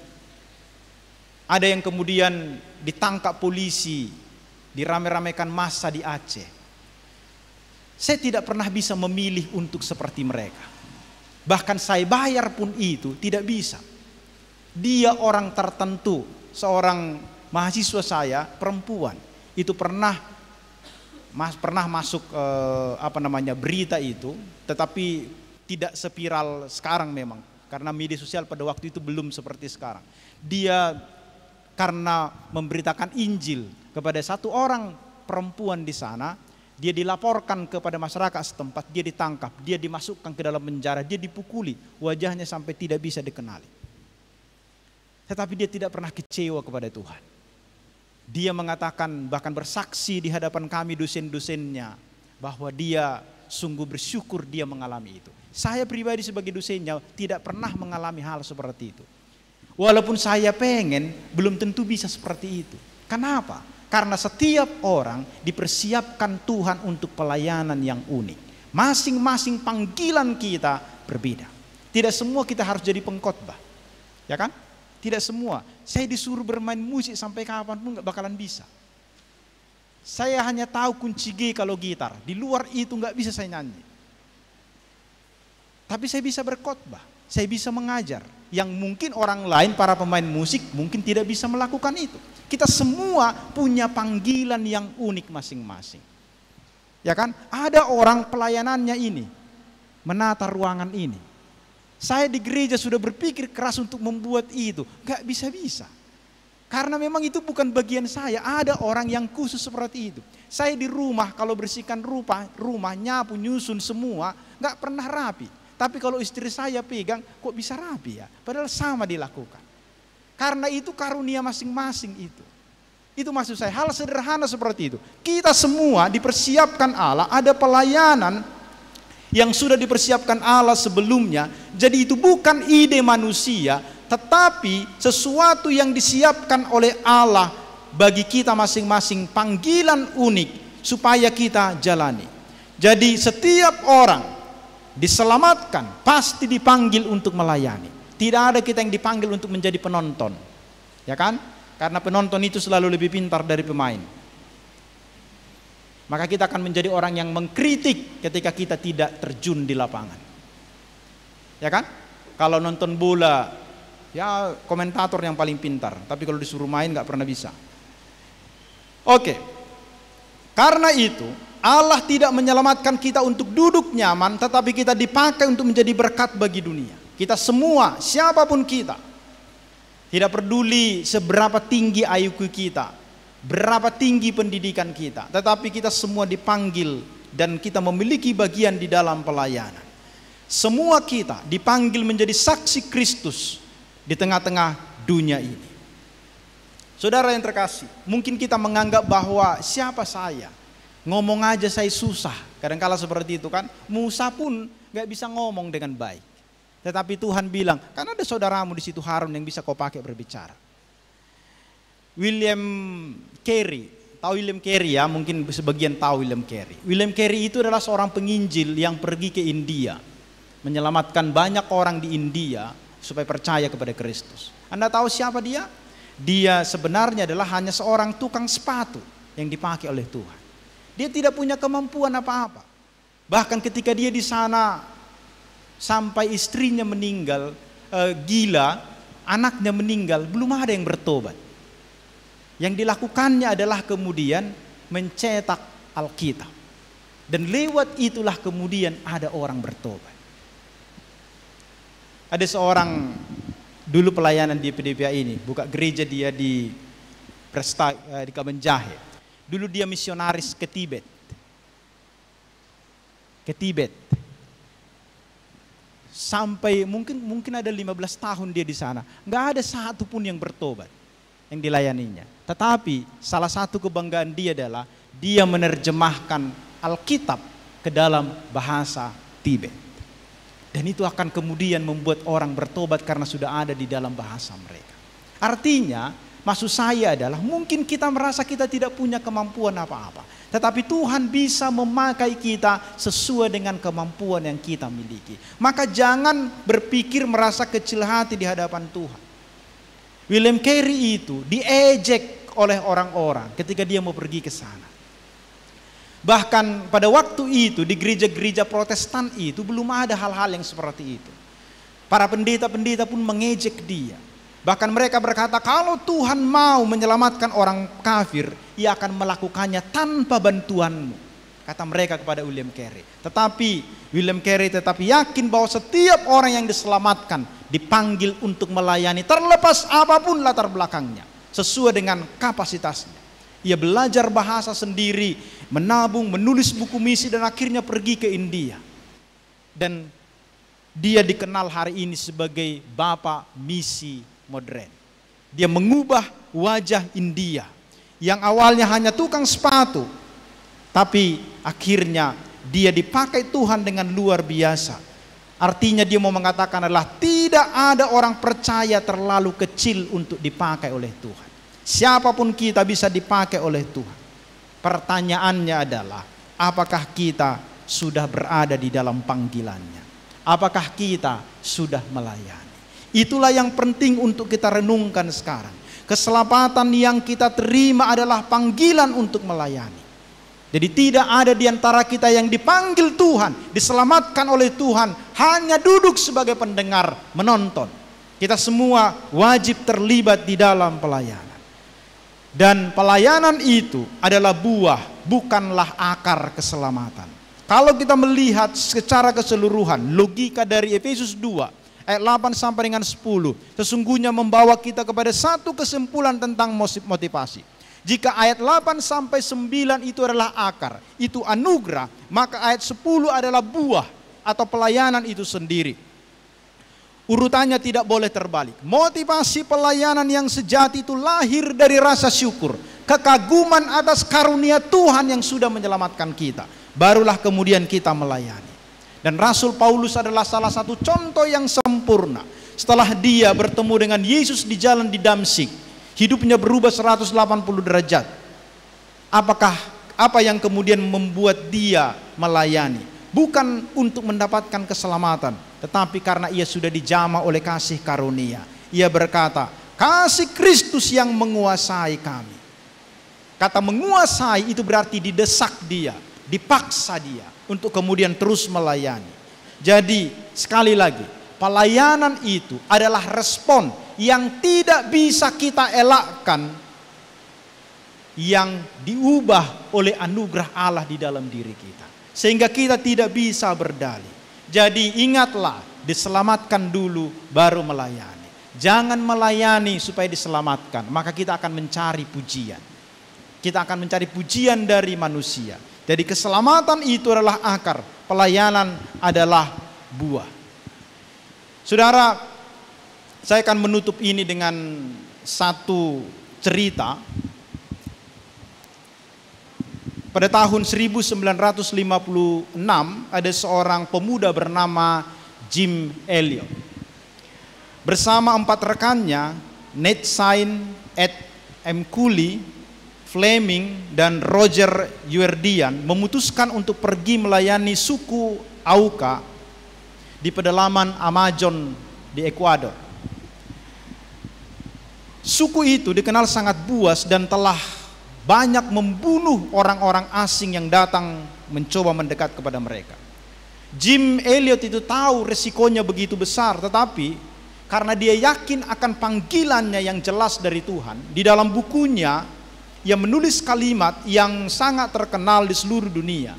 Ada yang kemudian ditangkap polisi, dirame-ramekan massa di Aceh. Saya tidak pernah bisa memilih untuk seperti mereka. Bahkan saya bayar pun itu tidak bisa. Dia orang tertentu, seorang mahasiswa saya, perempuan, itu pernah masuk berita itu, tetapi tidak seviral sekarang memang, karena media sosial pada waktu itu belum seperti sekarang. Dia karena memberitakan Injil kepada satu orang perempuan di sana, dia dilaporkan kepada masyarakat setempat, dia ditangkap, dia dimasukkan ke dalam penjara, dia dipukuli, wajahnya sampai tidak bisa dikenali. Tetapi dia tidak pernah kecewa kepada Tuhan. Dia mengatakan, bahkan bersaksi di hadapan kami dosen-dosennya, bahwa dia sungguh bersyukur dia mengalami itu. Saya pribadi sebagai dosennya tidak pernah mengalami hal seperti itu. Walaupun saya pengen, belum tentu bisa seperti itu. Kenapa? Karena setiap orang dipersiapkan Tuhan untuk pelayanan yang unik. Masing-masing panggilan kita berbeda. Tidak semua kita harus jadi pengkhotbah. Ya kan? Tidak semua. Saya disuruh bermain musik sampai kapanpun gak bakalan bisa. Saya hanya tahu kunci G kalau gitar. Di luar itu gak bisa saya nyanyi. Tapi saya bisa berkhotbah. Saya bisa mengajar. Yang mungkin orang lain, para pemain musik mungkin tidak bisa melakukan itu. Kita semua punya panggilan yang unik masing-masing. Ya kan? Ada orang pelayanannya ini, menata ruangan ini. Saya di gereja sudah berpikir keras untuk membuat itu. Gak bisa-bisa. Karena memang itu bukan bagian saya. Ada orang yang khusus seperti itu. Saya di rumah kalau bersihkan rumah, nyapu, nyusun semua, gak pernah rapi. Tapi kalau istri saya pegang, kok bisa rapi ya? Padahal sama dilakukan. Karena itu karunia masing-masing itu. Itu maksud saya, hal sederhana seperti itu. Kita semua dipersiapkan Allah, ada pelayanan yang sudah dipersiapkan Allah sebelumnya. Jadi itu bukan ide manusia, tetapi sesuatu yang disiapkan oleh Allah bagi kita masing-masing, panggilan unik supaya kita jalani. Jadi setiap orang diselamatkan, pasti dipanggil untuk melayani. Tidak ada kita yang dipanggil untuk menjadi penonton. Ya kan? Karena penonton itu selalu lebih pintar dari pemain. Maka kita akan menjadi orang yang mengkritik ketika kita tidak terjun di lapangan. Ya kan? Kalau nonton bola, ya komentator yang paling pintar. Tapi kalau disuruh main gak pernah bisa. Oke. Karena itu Allah tidak menyelamatkan kita untuk duduk nyaman, tetapi kita dipakai untuk menjadi berkat bagi dunia. Kita semua, siapapun kita, tidak peduli seberapa tinggi IQ kita, berapa tinggi pendidikan kita, tetapi kita semua dipanggil dan kita memiliki bagian di dalam pelayanan. Semua kita dipanggil menjadi saksi Kristus di tengah-tengah dunia ini. Saudara yang terkasih, mungkin kita menganggap bahwa siapa saya? Ngomong aja saya susah. Kadang-kala seperti itu kan. Musa pun gak bisa ngomong dengan baik. Tetapi Tuhan bilang, kan ada saudaramu di situ Harun yang bisa kau pakai berbicara. William Carey, tahu William Carey ya? Mungkin sebagian tahu William Carey. William Carey itu adalah seorang penginjil yang pergi ke India, menyelamatkan banyak orang di India supaya percaya kepada Kristus. Anda tahu siapa dia? Dia sebenarnya adalah hanya seorang tukang sepatu yang dipakai oleh Tuhan. Dia tidak punya kemampuan apa-apa. Bahkan ketika dia di sana sampai istrinya meninggal, gila, anaknya meninggal, belum ada yang bertobat. Yang dilakukannya adalah kemudian mencetak Alkitab. Dan lewat itulah kemudian ada orang bertobat. Ada seorang dulu pelayanan di PDPA ini, buka gereja dia di Kabanjahe. Dulu dia misionaris ke Tibet. Sampai mungkin ada 15 tahun dia di sana. Nggak ada satu pun yang bertobat yang dilayaninya. Tetapi salah satu kebanggaan dia adalah dia menerjemahkan Alkitab ke dalam bahasa Tibet. Dan itu akan kemudian membuat orang bertobat karena sudah ada di dalam bahasa mereka. Artinya, maksud saya adalah mungkin kita merasa kita tidak punya kemampuan apa-apa. Tetapi Tuhan bisa memakai kita sesuai dengan kemampuan yang kita miliki. Maka jangan berpikir merasa kecil hati di hadapan Tuhan. William Carey itu diejek oleh orang-orang ketika dia mau pergi ke sana. Bahkan pada waktu itu di gereja-gereja Protestan itu belum ada hal-hal yang seperti itu. Para pendeta-pendeta pun mengejek dia. Bahkan mereka berkata kalau Tuhan mau menyelamatkan orang kafir, Ia akan melakukannya tanpa bantuanmu. Kata mereka kepada William Carey. Tetapi William Carey tetap yakin bahwa setiap orang yang diselamatkan dipanggil untuk melayani terlepas apapun latar belakangnya. Sesuai dengan kapasitasnya. Ia belajar bahasa sendiri, menabung, menulis buku misi dan akhirnya pergi ke India. Dan dia dikenal hari ini sebagai Bapak Misi Modern. Dia mengubah wajah India yang awalnya hanya tukang sepatu, tapi akhirnya dia dipakai Tuhan dengan luar biasa. Artinya dia mau mengatakan adalah tidak ada orang percaya terlalu kecil untuk dipakai oleh Tuhan. Siapapun kita bisa dipakai oleh Tuhan. Pertanyaannya adalah apakah kita sudah berada di dalam panggilannya? Apakah kita sudah melayani? Itulah yang penting untuk kita renungkan sekarang. Keselamatan yang kita terima adalah panggilan untuk melayani. Jadi tidak ada di antara kita yang dipanggil Tuhan, diselamatkan oleh Tuhan, hanya duduk sebagai pendengar, menonton. Kita semua wajib terlibat di dalam pelayanan. Dan pelayanan itu adalah buah, bukanlah akar keselamatan. Kalau kita melihat secara keseluruhan, logika dari Efesus 2 ayat 8 sampai dengan 10 sesungguhnya membawa kita kepada satu kesimpulan tentang motivasi. Jika ayat 8 sampai 9 itu adalah akar, itu anugerah, maka ayat 10 adalah buah atau pelayanan itu sendiri. Urutannya tidak boleh terbalik. Motivasi pelayanan yang sejati itu lahir dari rasa syukur, kekaguman atas karunia Tuhan yang sudah menyelamatkan kita. Barulah kemudian kita melayani. Dan Rasul Paulus adalah salah satu contoh yang sempurna. Setelah dia bertemu dengan Yesus di jalan di Damsyik, hidupnya berubah 180 derajat. Apa yang kemudian membuat dia melayani? Bukan untuk mendapatkan keselamatan, tetapi karena ia sudah dijamah oleh kasih karunia. Ia berkata, kasih Kristus yang menguasai kami. Kata menguasai itu berarti didesak dia, dipaksa dia untuk kemudian terus melayani. Jadi sekali lagi, pelayanan itu adalah respon yang tidak bisa kita elakkan, yang diubah oleh anugerah Allah di dalam diri kita. Sehingga kita tidak bisa berdalih. Jadi ingatlah, diselamatkan dulu baru melayani. Jangan melayani supaya diselamatkan, maka kita akan mencari pujian. Kita akan mencari pujian dari manusia. Jadi keselamatan itu adalah akar, pelayanan adalah buah. Saudara, saya akan menutup ini dengan satu cerita pada tahun 1956 ada seorang pemuda bernama Jim Elliot. Bersama 4 rekannya, Nate Sain, Ed M. Cooley, Fleming, dan Roger Yuerdian memutuskan untuk pergi melayani suku Auca di pedalaman Amazon di Ekuador. Suku itu dikenal sangat buas dan telah banyak membunuh orang-orang asing yang datang mencoba mendekat kepada mereka. Jim Elliot itu tahu resikonya begitu besar, tetapi karena dia yakin akan panggilannya yang jelas dari Tuhan, di dalam bukunya ia menulis kalimat yang sangat terkenal di seluruh dunia.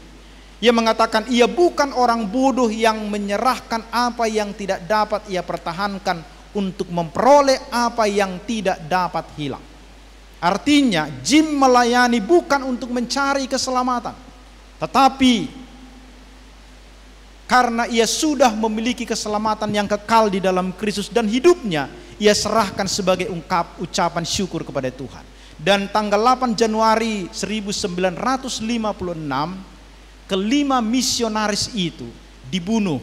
Ia mengatakan ia bukan orang bodoh yang menyerahkan apa yang tidak dapat ia pertahankan untuk memperoleh apa yang tidak dapat hilang. Artinya Jim melayani bukan untuk mencari keselamatan, tetapi karena ia sudah memiliki keselamatan yang kekal di dalam Kristus dan hidupnya ia serahkan sebagai ucapan syukur kepada Tuhan. Dan tanggal 8 Januari 1956 kelima misionaris itu dibunuh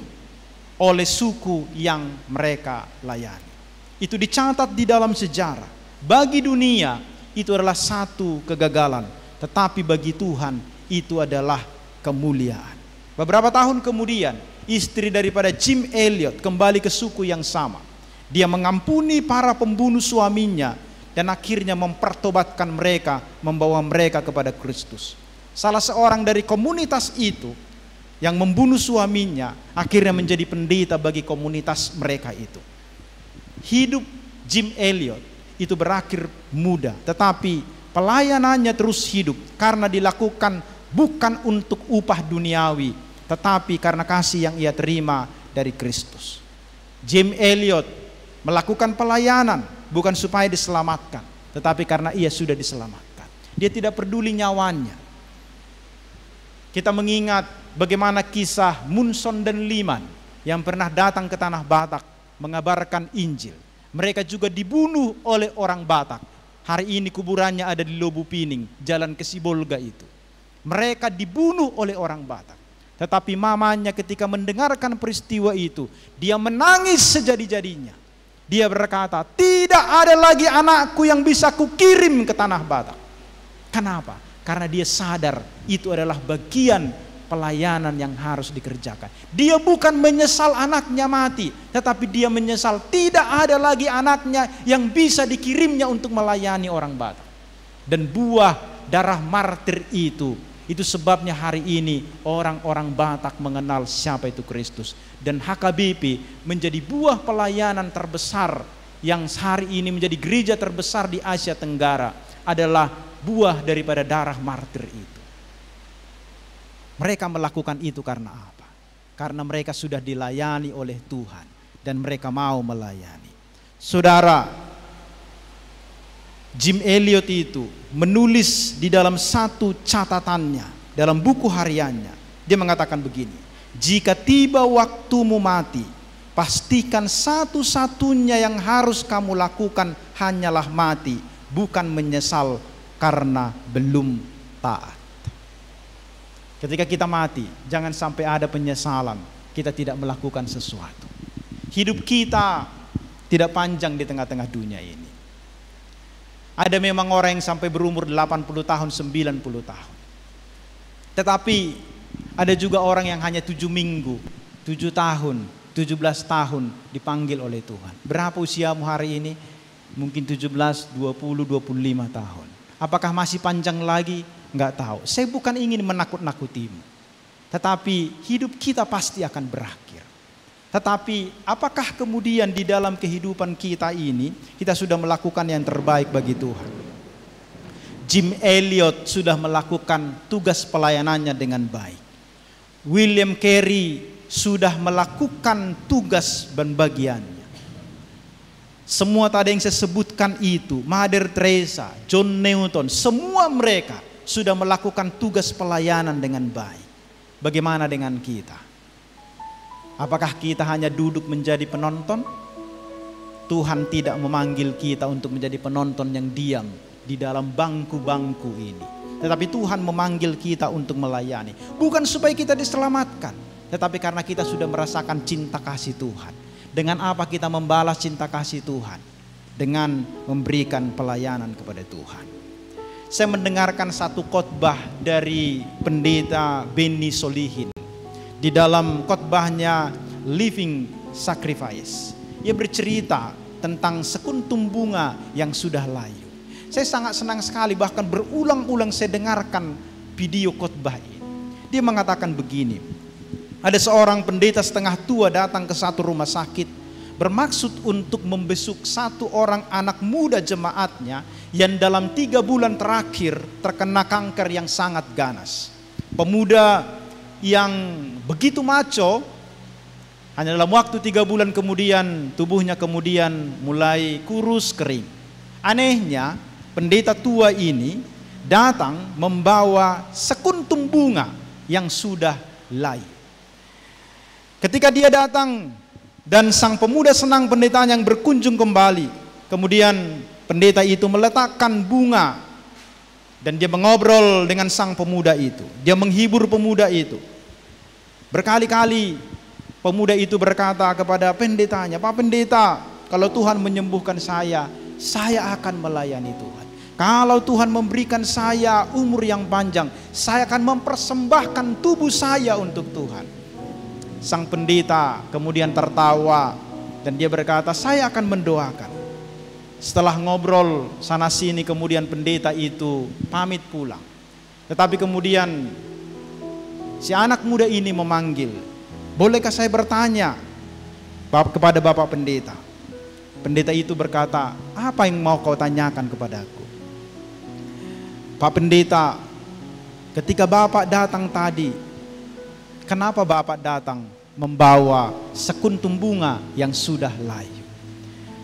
oleh suku yang mereka layani. Itu dicatat di dalam sejarah. Bagi dunia itu adalah satu kegagalan, tetapi bagi Tuhan itu adalah kemuliaan. Beberapa tahun kemudian, istri daripada Jim Elliot kembali ke suku yang sama. Dia mengampuni para pembunuh suaminya dan akhirnya mempertobatkan mereka, membawa mereka kepada Kristus. Salah seorang dari komunitas itu yang membunuh suaminya akhirnya menjadi pendeta bagi komunitas mereka itu. Hidup Jim Elliot itu berakhir muda, tetapi pelayanannya terus hidup karena dilakukan bukan untuk upah duniawi, tetapi karena kasih yang ia terima dari Kristus. Jim Elliot melakukan pelayanan bukan supaya diselamatkan, tetapi karena ia sudah diselamatkan. Dia tidak peduli nyawanya. Kita mengingat bagaimana kisah Munson dan Liman yang pernah datang ke tanah Batak mengabarkan Injil. Mereka juga dibunuh oleh orang Batak. Hari ini kuburannya ada di Lobu Pining, jalan ke Sibolga itu. Mereka dibunuh oleh orang Batak. Tetapi mamanya ketika mendengarkan peristiwa itu, dia menangis sejadi-jadinya. Dia berkata, tidak ada lagi anakku yang bisa kukirim ke tanah Batak. Kenapa? Karena dia sadar itu adalah bagian pelayanan yang harus dikerjakan. Dia bukan menyesal anaknya mati, tetapi dia menyesal tidak ada lagi anaknya yang bisa dikirimnya untuk melayani orang Batak. Dan buah darah martir itu sebabnya hari ini orang-orang Batak mengenal siapa itu Kristus. Dan HKBP menjadi buah pelayanan terbesar yang hari ini menjadi gereja terbesar di Asia Tenggara adalah buah daripada darah martir itu. Mereka melakukan itu karena apa? Karena mereka sudah dilayani oleh Tuhan dan mereka mau melayani. Saudara, Jim Elliot itu menulis di dalam satu catatannya, dalam buku hariannya. Dia mengatakan begini, jika tiba waktumu mati, pastikan satu-satunya yang harus kamu lakukan hanyalah mati, bukan menyesal karena belum taat. Ketika kita mati, jangan sampai ada penyesalan kita tidak melakukan sesuatu. Hidup kita tidak panjang di tengah-tengah dunia ini. Ada memang orang yang sampai berumur 80 tahun, 90 tahun. Tetapi ada juga orang yang hanya 7 minggu, 7 tahun, 17 tahun dipanggil oleh Tuhan. Berapa usiamu hari ini? Mungkin 17, 20, 25 tahun. Apakah masih panjang lagi? Enggak tahu. Saya bukan ingin menakut-nakutimu. Tetapi hidup kita pasti akan berakhir. Tetapi apakah kemudian di dalam kehidupan kita ini kita sudah melakukan yang terbaik bagi Tuhan? Jim Elliot sudah melakukan tugas pelayanannya dengan baik. William Carey sudah melakukan tugas dan bagiannya. Semua tadi yang saya sebutkan itu, Mother Teresa, John Newton, semua mereka sudah melakukan tugas pelayanan dengan baik. Bagaimana dengan kita? Apakah kita hanya duduk menjadi penonton? Tuhan tidak memanggil kita untuk menjadi penonton yang diam di dalam bangku-bangku ini. Tetapi Tuhan memanggil kita untuk melayani. Bukan supaya kita diselamatkan, tetapi karena kita sudah merasakan cinta kasih Tuhan. Dengan apa kita membalas cinta kasih Tuhan? Dengan memberikan pelayanan kepada Tuhan. Saya mendengarkan satu khotbah dari pendeta Benny Solihin. Di dalam khotbahnya Living Sacrifice, ia bercerita tentang sekuntum bunga yang sudah layu. Saya sangat senang sekali, bahkan berulang-ulang saya dengarkan video khotbah ini. Dia mengatakan begini, ada seorang pendeta setengah tua datang ke satu rumah sakit bermaksud untuk membesuk satu orang anak muda jemaatnya yang dalam 3 bulan terakhir terkena kanker yang sangat ganas. Pemuda yang begitu maco, hanya dalam waktu 3 bulan kemudian tubuhnya kemudian mulai kurus kering. Anehnya pendeta tua ini datang membawa sekuntum bunga yang sudah layu. Ketika dia datang dan sang pemuda senang pendeta yang berkunjung kembali, kemudian pendeta itu meletakkan bunga dan dia mengobrol dengan sang pemuda itu. Dia menghibur pemuda itu. Berkali-kali pemuda itu berkata kepada pendetanya, "Pak Pendeta, kalau Tuhan menyembuhkan saya akan melayani Tuhan. Kalau Tuhan memberikan saya umur yang panjang, saya akan mempersembahkan tubuh saya untuk Tuhan." Sang pendeta kemudian tertawa dan dia berkata, "Saya akan mendoakan." Setelah ngobrol sana sini, kemudian pendeta itu pamit pulang. Tetapi kemudian si anak muda ini memanggil, "Bolehkah saya bertanya kepada Bapak Pendeta?" Pendeta itu berkata, "Apa yang mau kau tanyakan kepadaku?" "Pak Pendeta, ketika Bapak datang tadi, kenapa Bapak datang membawa sekuntum bunga yang sudah layu?"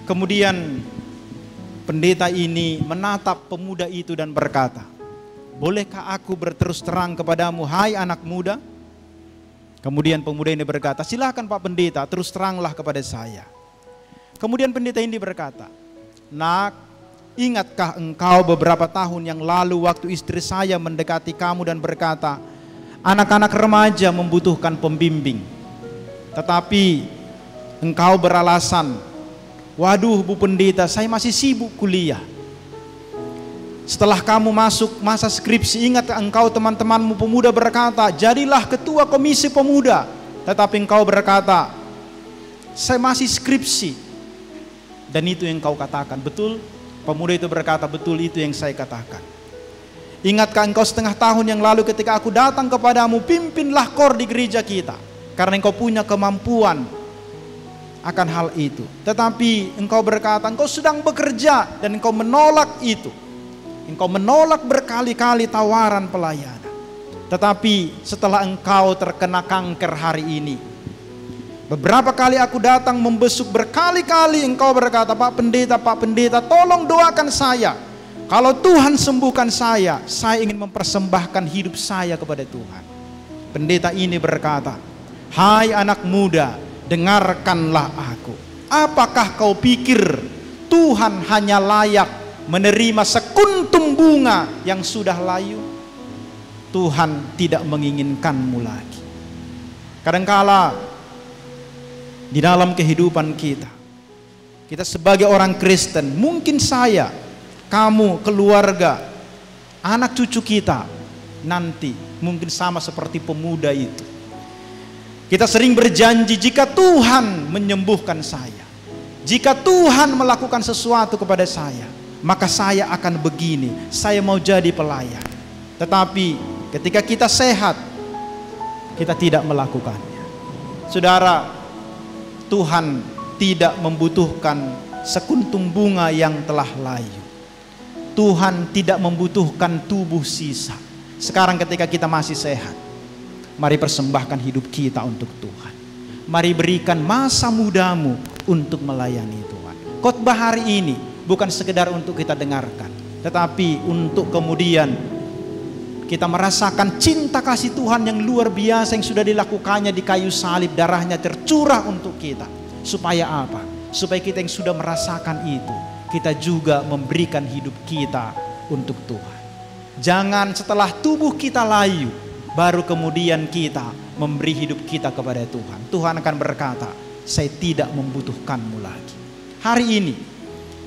Kemudian pendeta ini menatap pemuda itu dan berkata, "Bolehkah aku berterus terang kepadamu, hai anak muda?" Kemudian pemuda ini berkata, "Silakan Pak Pendeta, terus teranglah kepada saya." Kemudian pendeta ini berkata, "Nak, ingatkah engkau beberapa tahun yang lalu waktu istri saya mendekati kamu dan berkata, anak-anak remaja membutuhkan pembimbing. Tetapi engkau beralasan, 'Waduh Bu Pendeta, saya masih sibuk kuliah.' Setelah kamu masuk masa skripsi, ingat engkau teman-temanmu pemuda berkata, 'Jadilah ketua komisi pemuda.' Tetapi engkau berkata, 'Saya masih skripsi.' Dan itu yang kau katakan, betul?" Pemuda itu berkata, "Betul, itu yang saya katakan." "Ingatkah engkau setengah tahun yang lalu ketika aku datang kepadamu, pimpinlah KOR di gereja kita, karena engkau punya kemampuan akan hal itu. Tetapi engkau berkata, engkau sedang bekerja dan engkau menolak itu. Engkau menolak berkali-kali tawaran pelayanan. Tetapi setelah engkau terkena kanker hari ini, beberapa kali aku datang membesuk, berkali-kali engkau berkata, 'Pak Pendeta, tolong doakan saya. Kalau Tuhan sembuhkan saya ingin mempersembahkan hidup saya kepada Tuhan.' Pendeta ini berkata, 'Hai anak muda, dengarkanlah aku. Apakah kau pikir Tuhan hanya layak menerima sekuntum bunga yang sudah layu? Tuhan tidak menginginkanmu lagi.' Kadangkala di dalam kehidupan kita sebagai orang Kristen, mungkin saya, kamu, keluarga, anak cucu kita nanti mungkin sama seperti pemuda itu. Kita sering berjanji, jika Tuhan menyembuhkan saya, jika Tuhan melakukan sesuatu kepada saya, maka saya akan begini, saya mau jadi pelayan. Tetapi ketika kita sehat, kita tidak melakukannya. Saudara, Tuhan tidak membutuhkan sekuntum bunga yang telah layu. Tuhan tidak membutuhkan tubuh sisa. Sekarang ketika kita masih sehat, mari persembahkan hidup kita untuk Tuhan. Mari berikan masa mudamu untuk melayani Tuhan. Khotbah hari ini bukan sekedar untuk kita dengarkan, tetapi untuk kemudian kita merasakan cinta kasih Tuhan yang luar biasa yang sudah dilakukannya di kayu salib, darahnya tercurah untuk kita. Supaya apa? Supaya kita yang sudah merasakan itu, kita juga memberikan hidup kita untuk Tuhan. Jangan setelah tubuh kita layu, baru kemudian kita memberi hidup kita kepada Tuhan. Tuhan akan berkata, saya tidak membutuhkanmu lagi. Hari ini,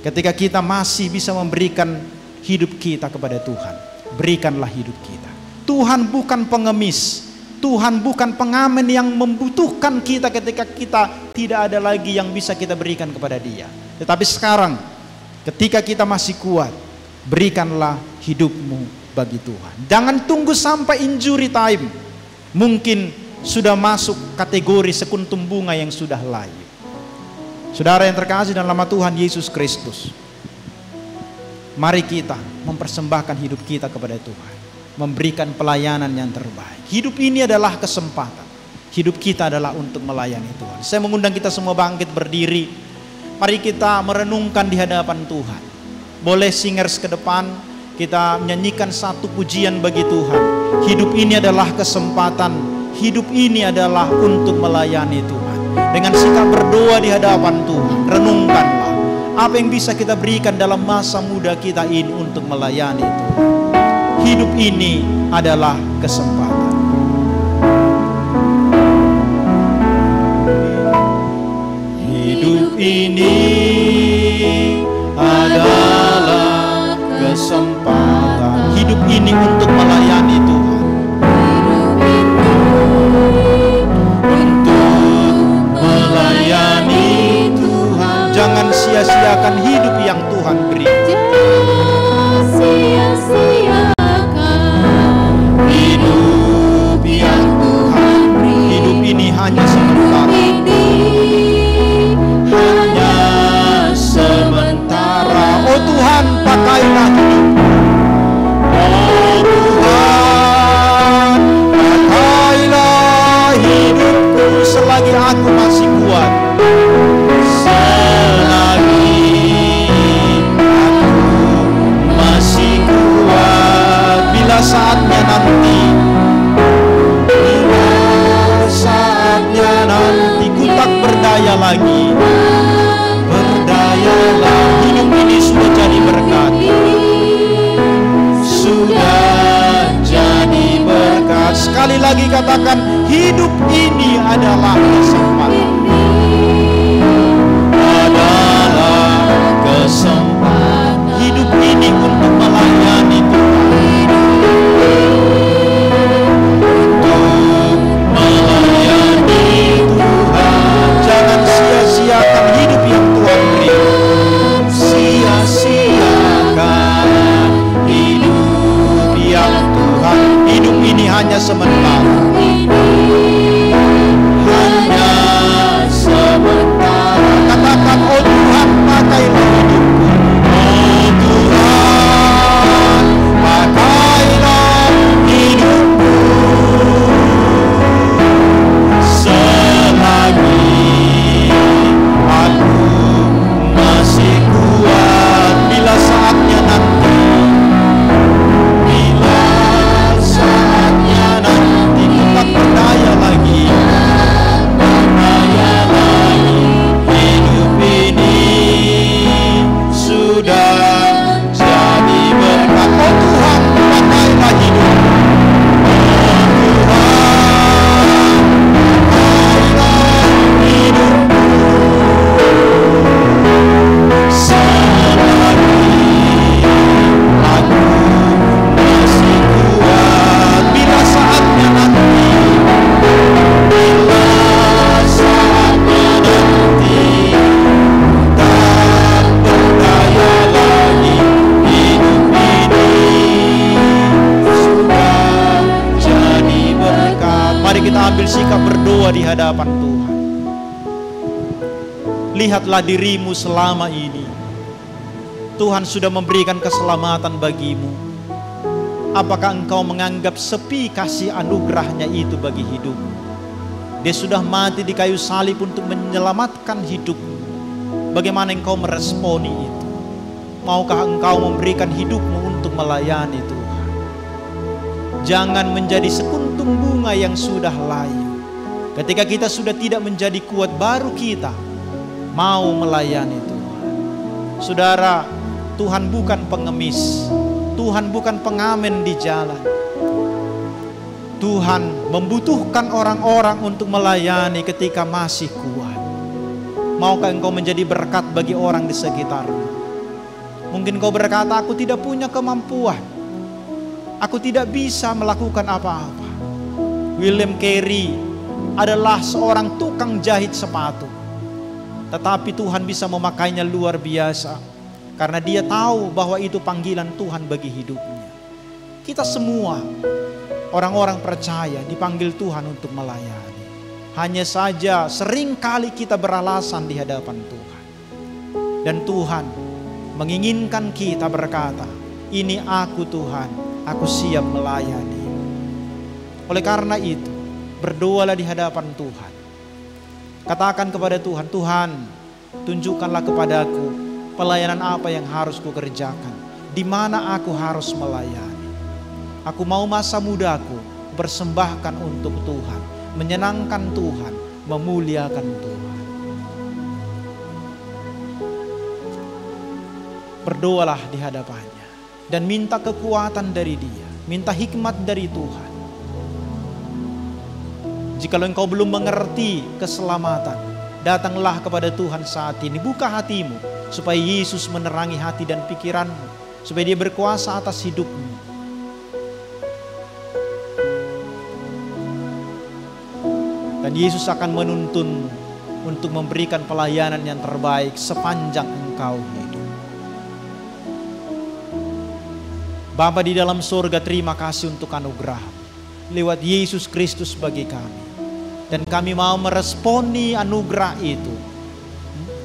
ketika kita masih bisa memberikan hidup kita kepada Tuhan, berikanlah hidup kita. Tuhan bukan pengemis, Tuhan bukan pengamen yang membutuhkan kita ketika kita tidak ada lagi yang bisa kita berikan kepada Dia. Tetapi sekarang, ketika kita masih kuat, berikanlah hidupmu bagi Tuhan. Jangan tunggu sampai injury time. Mungkin sudah masuk kategori sekuntum bunga yang sudah layu. Saudara yang terkasih dalam nama Tuhan Yesus Kristus, mari kita mempersembahkan hidup kita kepada Tuhan, memberikan pelayanan yang terbaik. Hidup ini adalah kesempatan. Hidup kita adalah untuk melayani Tuhan. Saya mengundang kita semua bangkit berdiri. Mari kita merenungkan di hadapan Tuhan. Boleh singers ke depan, kita menyanyikan satu pujian bagi Tuhan. Hidup ini adalah kesempatan. Hidup ini adalah untuk melayani Tuhan. Dengan sikap berdoa di hadapan Tuhan, renungkanlah apa yang bisa kita berikan dalam masa muda kita ini untuk melayani Tuhan. Hidup ini adalah kesempatan. Hidup ini adalah kesempatan. Hidup ini untuk melayani Tuhan. Untuk melayani Tuhan. Jangan sia-siakan hidup yang Tuhan beri. Hidup yang Tuhan beri. Hidup ini hanya sementara. Hanya sementara. Oh Tuhan, pakailah hidup. Oh Tuhan, pakailah hidupku selagi aku masih kuat. Selagi aku masih kuat. Bila saatnya nanti, bila saatnya nanti ku tak berdaya lagi. Berdayalah, hidup ini sudah jadi berkat. Sudah jadi berkat. Sekali lagi katakan, hidup ini adalah kesempatan. Adalah kesempatan. Hidup ini untuk melayani Tuhan. Untuk melayani Tuhan. Jangan sia-siakan hidup yang Tuhan beri. Sia-siakan hidup yang Tuhan. Hidup ini hanya sementara. Hanya sementara. Katakan, oh Tuhan, pakailah hidupku. Oh Tuhan, pakailah hidupku. Selagi aku masih kuat. Bila saatnya nanti, bila saatnya nanti ku tak berdaya lagi. Berdaya lagi. Hidup ini sudah jadi berkat. Oh Tuhan, pakailah hidup. Oh Tuhan, pakailah hidupku. Selagi aku masih kuat. Bila saatnya nanti, bila saatnya nanti, tak berdaya lagi. Hidup ini sudah jadi berkat. Mari kita ambil sikap berdoa di hadapan Tuhan. Lihatlah dirimu selama ini. Tuhan sudah memberikan keselamatan bagimu. Apakah engkau menganggap sepi kasih anugerahnya itu bagi hidupmu? Dia sudah mati di kayu salib untuk menyelamatkan hidupmu. Bagaimana engkau meresponi itu? Maukah engkau memberikan hidupmu untuk melayani Tuhan? Jangan menjadi sekuntum bunga yang sudah layu. Ketika kita sudah tidak menjadi kuat, baru kita mau melayani Tuhan. Saudara, Tuhan bukan pengemis. Tuhan bukan pengamen di jalan. Tuhan membutuhkan orang-orang untuk melayani ketika masih kuat. Maukah engkau menjadi berkat bagi orang di sekitarmu? Mungkin kau berkata, aku tidak punya kemampuan, aku tidak bisa melakukan apa-apa. William Carey adalah seorang tukang jahit sepatu, tetapi Tuhan bisa memakainya luar biasa, karena dia tahu bahwa itu panggilan Tuhan bagi hidupnya. Kita semua orang-orang percaya dipanggil Tuhan untuk melayani. Hanya saja seringkali kita beralasan di hadapan Tuhan. Dan Tuhan menginginkan kita berkata, ini aku Tuhan, aku siap melayani. Oleh karena itu, berdoalah di hadapan Tuhan. Katakan kepada Tuhan, Tuhan, tunjukkanlah kepadaku pelayanan apa yang harus kukerjakan, di mana aku harus melayani. Aku mau masa mudaku persembahkan untuk Tuhan, menyenangkan Tuhan, memuliakan Tuhan. Berdoalah di hadapannya dan minta kekuatan dari Dia, minta hikmat dari Tuhan. Jikalau engkau belum mengerti keselamatan, datanglah kepada Tuhan saat ini. Buka hatimu supaya Yesus menerangi hati dan pikiranmu, supaya Dia berkuasa atas hidupmu. Dan Yesus akan menuntun untuk memberikan pelayanan yang terbaik sepanjang engkau hidup. Bapa di dalam surga, terima kasih untuk anugerah lewat Yesus Kristus bagi kami. Dan kami mau meresponi anugerah itu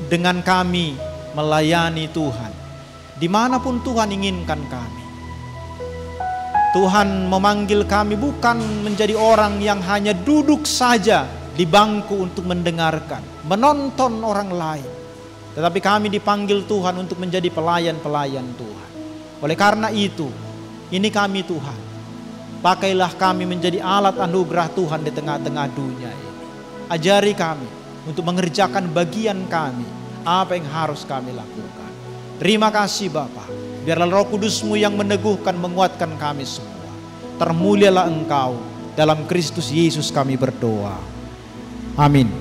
dengan kami melayani Tuhan dimanapun Tuhan inginkan kami. Tuhan memanggil kami bukan menjadi orang yang hanya duduk saja di bangku untuk mendengarkan, menonton orang lain. Tetapi kami dipanggil Tuhan untuk menjadi pelayan-pelayan Tuhan. Oleh karena itu, ini kami Tuhan. Pakailah kami menjadi alat anugerah Tuhan di tengah-tengah dunia ini. Ajari kami untuk mengerjakan bagian kami, apa yang harus kami lakukan. Terima kasih Bapa. Biarlah Roh Kudus-Mu yang meneguhkan, menguatkan kami semua. Termulialah Engkau, dalam Kristus Yesus kami berdoa. Amin.